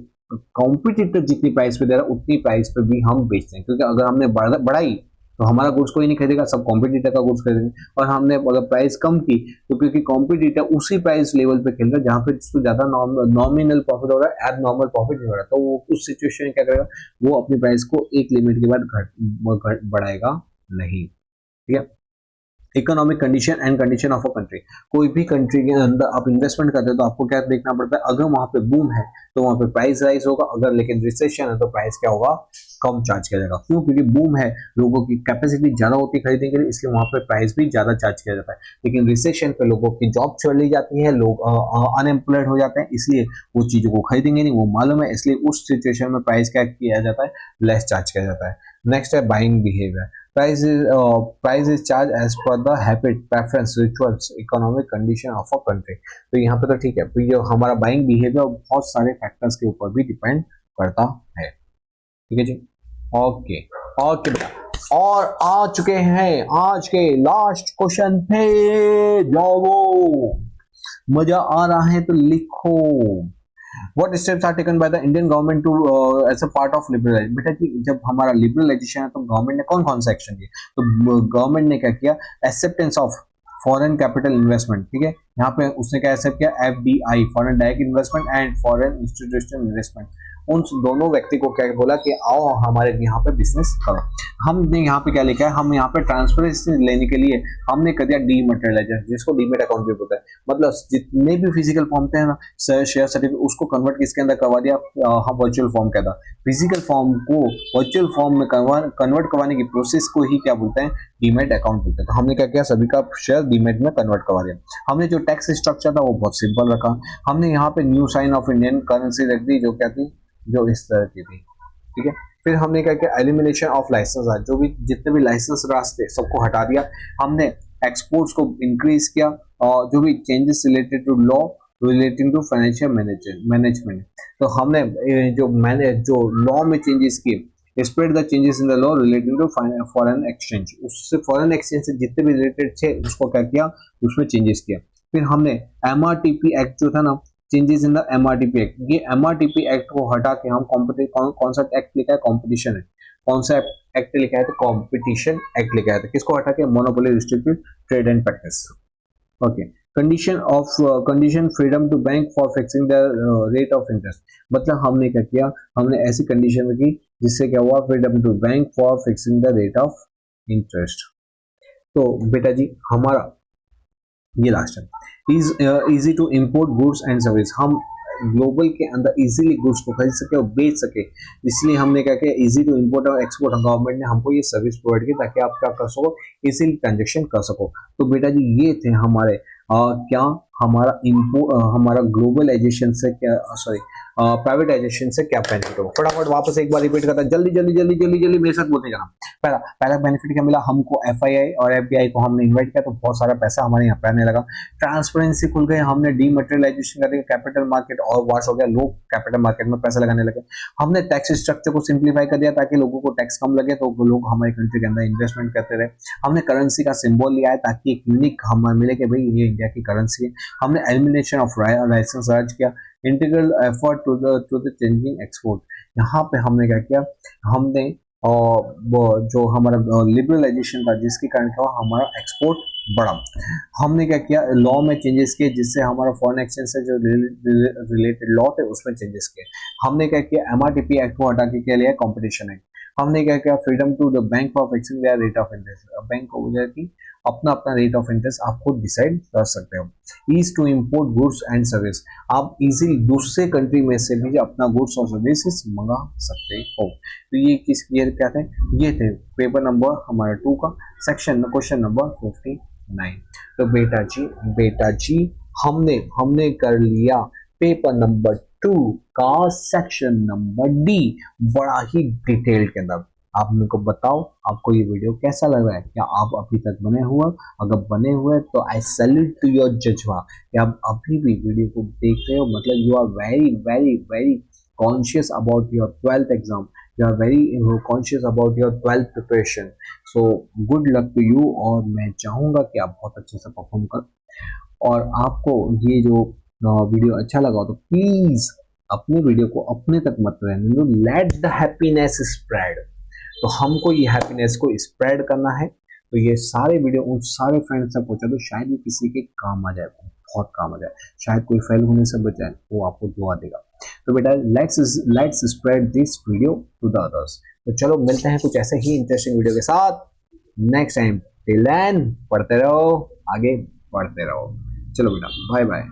[SPEAKER 1] कॉम्पिटिटर जितनी प्राइस पे दे रहा है उतनी प्राइस पे भी हम बेचते हैं, क्योंकि अगर हमने बढ़ाई तो हमारा गुड्स कोई नहीं खरीदेगा, सब कॉम्पिटिटर का गुड्स खरीदेंगे। और हमने अगर प्राइस कम की तो क्योंकि कॉम्पिटिटर उसी प्राइस लेवल पे खेल रहा है जहाँ पे जिसको ज्यादा नॉमिनल प्रॉफिट हो रहा है, एब नॉर्मल प्रॉफिट नहीं हो रहा, तो वो उस सिचुएशन में क्या करेगा, वो अपनी प्राइस को एक लिमिट के बाद बढ़ाएगा नहीं। ठीक है। Economic condition and condition of a country, कोई भी कंट्री के अंदर आप इन्वेस्टमेंट करते हो तो आपको क्या देखना पड़ता है, अगर वहां पे बूम है तो वहां पे प्राइस राइज होगा, अगर लेकिन रिसेशन है तो प्राइस क्या होगा, कम चार्ज किया जाएगा। क्यों? क्योंकि बूम है, लोगों की कैपेसिटी ज्यादा होती है खरीदने के लिए, इसलिए वहां पे प्राइस भी ज्यादा चार्ज किया जाता है। लेकिन रिसेशन पे लोगों की जॉब चली जाती है, लोग अनएम्प्लॉयड हो जाते हैं, इसलिए वो चीजों को खरीदेंगे नहीं, वो मालूम है, इसलिए उस सिचुएशन में प्राइस क्या किया जाता है, लेस चार्ज किया जाता है। नेक्स्ट है buying behaviour, price is charged as per the habit, preference, rituals, economic condition of a country। तो यहाँ पे तो ठीक है, तो ये हमारा बाइंग बिहेवियर बहुत सारे फैक्टर्स के ऊपर भी डिपेंड करता है। ठीक है जी, ओके ओके बेटा। और आ चुके हैं आज के लास्ट क्वेश्चन पे, जाओ मजा आ रहा है तो लिखो। What steps are taken by the Indian government to as a part of liberalization? बेटा कि जब हमारा लिबरलाइजेशन है तो गवर्नमेंट ने कौन कौन सा एक्शन लिया, तो गवर्नमेंट ने क्या किया, acceptance of foreign capital investment. ठीक है, यहाँ पे उसने क्या एक्सेप्ट किया, FDI foreign direct investment and foreign institutional investment. उन दोनों व्यक्ति को क्या बोला कि आओ हमारे यहाँ पे बिजनेस करो। हमने यहाँ पे क्या लिखा है, हम यहाँ पे ट्रांसपेरेंसी लेने के लिए हमने कर दिया डीमटेरियलाइजेशन, जिसको डीमेट अकाउंट भी बोलता है। मतलब जितने भी फिजिकल फॉर्म थे ना शेयर सर्टिफिकेट, उसको कन्वर्ट किसके अंदर करवा दिया, हम वर्चुअल फॉर्म कहता, फिजिकल फॉर्म को वर्चुअल फॉर्म में कन्वर्ट करवाने की प्रोसेस को ही क्या बोलते हैं, डीमेट अकाउंट बोलते हैं। तो हमने क्या किया, सभी का शेयर डीमेट में कन्वर्ट करवा दिया। हमने जो टैक्स स्ट्रक्चर था वो बहुत सिंपल रखा, हमने यहाँ पे new sign of Indian currency रख दी, जो क्या थी, जो इस तरह की थी। ठीक है, फिर हमने क्या किया, एलिमिनेशन ऑफ लाइसेंस, जो भी जितने भी लाइसेंस रास्ते सबको हटा दिया। हमने एक्सपोर्ट्स को इंक्रीज किया, और जो भी changes related to law relating to financial management, तो हमने जो लॉ में चेंजेस किए, spread the changes in the law relating to foreign exchange, उससे फॉरेन एक्सचेंज से जितने भी रिलेटेड थे उसको क्या किया, उसमें चेंजेस किया। फिर हमने MRTP एक्ट जो था ना, changes in the MRTP act, ये MRTP एक्ट को हटा के हम कौन सा एक्ट लिखा है, कॉम्पिटिशन है, कौन सा एक्ट लिखा है, तो कॉम्पिटिशन एक्ट लिखा है। तो किसको हटा के, monopoly restricted trade and practice. Okay, condition freedom to bank for fixing the rate of interest, मतलब हमने क्या किया, हमने ऐसी कंडीशन में की जिससे क्या हुआ, freedom to bank for fixing the rate of interest. तो बेटा जी हमारा ये लास्ट है, easy to import goods and service, हम ग्लोबल के अंदर इजीली गुड्स को खरीद सके और बेच सके, इसलिए हमने क्या किया, इजी टू इंपोर्ट और एक्सपोर्ट, गवर्नमेंट ने हमको ये सर्विस प्रोवाइड की ताकि आप क्या कर सको, इजीली ट्रांजेक्शन कर सको। तो बेटा जी ये थे हमारे क्या हमारा ग्लोबलाइजेशन से क्या, सॉरी प्राइवेटाइजेशन से क्या बेनिफिट हो। फटाफट वापस एक बार रिपीट करता है, जल्दी जल्दी जल्दी जल्दी जल्दी मेरे साथ बोलते जाना। पहला बेनिफिट क्या मिला हमको, FII और FBI को हमने इन्वाइट किया तो बहुत सारा पैसा हमारे यहाँ पे आने लगा, ट्रांसपेरेंसी खुल गई, हमने डीमटेरियलाइजेशन कर दिया, कैपिटल मार्केट और वॉश हो गया, लोग कैपिटल मार्केट में पैसा लगाने लगे। हमने टैक्स स्ट्रक्चर को सिंप्लीफाई कर दिया ताकि लोगों को टैक्स कम लगे, तो लोग हमारी कंट्री के अंदर इन्वेस्टमेंट करते रहे। हमने करेंसी का सिंबल लिया है ताकि एक यूनिक हमें मिले कि भाई ये इंडिया की करेंसी है। हमने एलिमिनेशन ऑफ लाइसेंस राज किया, integral effort to the changing export, यहाँ पे हमने क्या किया, हमने जो हमारा लिबरलाइजेशन था जिसके कारण क्या हमारा एक्सपोर्ट बढ़ा। हमने क्या किया, लॉ में चेंजेस किए जिससे हमारा फॉरेन एक्सचेंज से जो रिलेटेड लॉ थे उसमें चेंजेस किए। हमने क्या किया, MRTP एक्ट को हटा के लिया कॉम्पिटिशन एक्ट। हमने क्या किया, freedom to the bank for fixing their rate of interest, bank को बोला कि अपना अपना रेट ऑफ इंटरेस्ट आप खुद डिसाइड कर सकते हो। Easy to import goods and service, आप इजीली दूसरे कंट्री में से भी अपना गुड्स और सर्विसेज मंगा सकते हो। तो ये ये क्या थे, ये थे पेपर नंबर हमारा 2 का सेक्शन क्वेश्चन नंबर 59। तो बेटा जी हमने कर लिया पेपर नंबर 2 का सेक्शन नंबर D बड़ा ही डिटेल के अंदर। आप मेरे को बताओ आपको ये वीडियो कैसा लग रहा है, क्या आप अभी तक बने हुए, अगर बने हुए तो आई सैल्यूट टू योर जज्बा कि आप अभी भी वीडियो को देख रहे हो, मतलब you are very very very conscious about your 12th exam, you are very conscious about your 12th preparation. So good luck to you, और मैं चाहूँगा कि आप बहुत अच्छे से परफॉर्म करो। और आपको ये जो वीडियो अच्छा लगा तो प्लीज अपने वीडियो को अपने तक मत रहने दो, लेट द हैप्पीनेस स्प्रेड। तो हमको ये हैप्पीनेस को स्प्रेड करना है। तो ये सारे वीडियो उन सारे फ्रेंड्स तक पहुंचा दो, शायद ये किसी के काम आ जाए, बहुत काम आ जाए, शायद कोई फेल होने से बच जाए, वो आपको दुआ देगा। तो बेटा let's spread this video to the others. तो चलो मिलते हैं कुछ ऐसे ही इंटरेस्टिंग वीडियो के साथ नेक्स्ट टाइम। टिल देन पढ़ते रहो, आगे बढ़ते रहो। चलो बेटा, बाय बाय।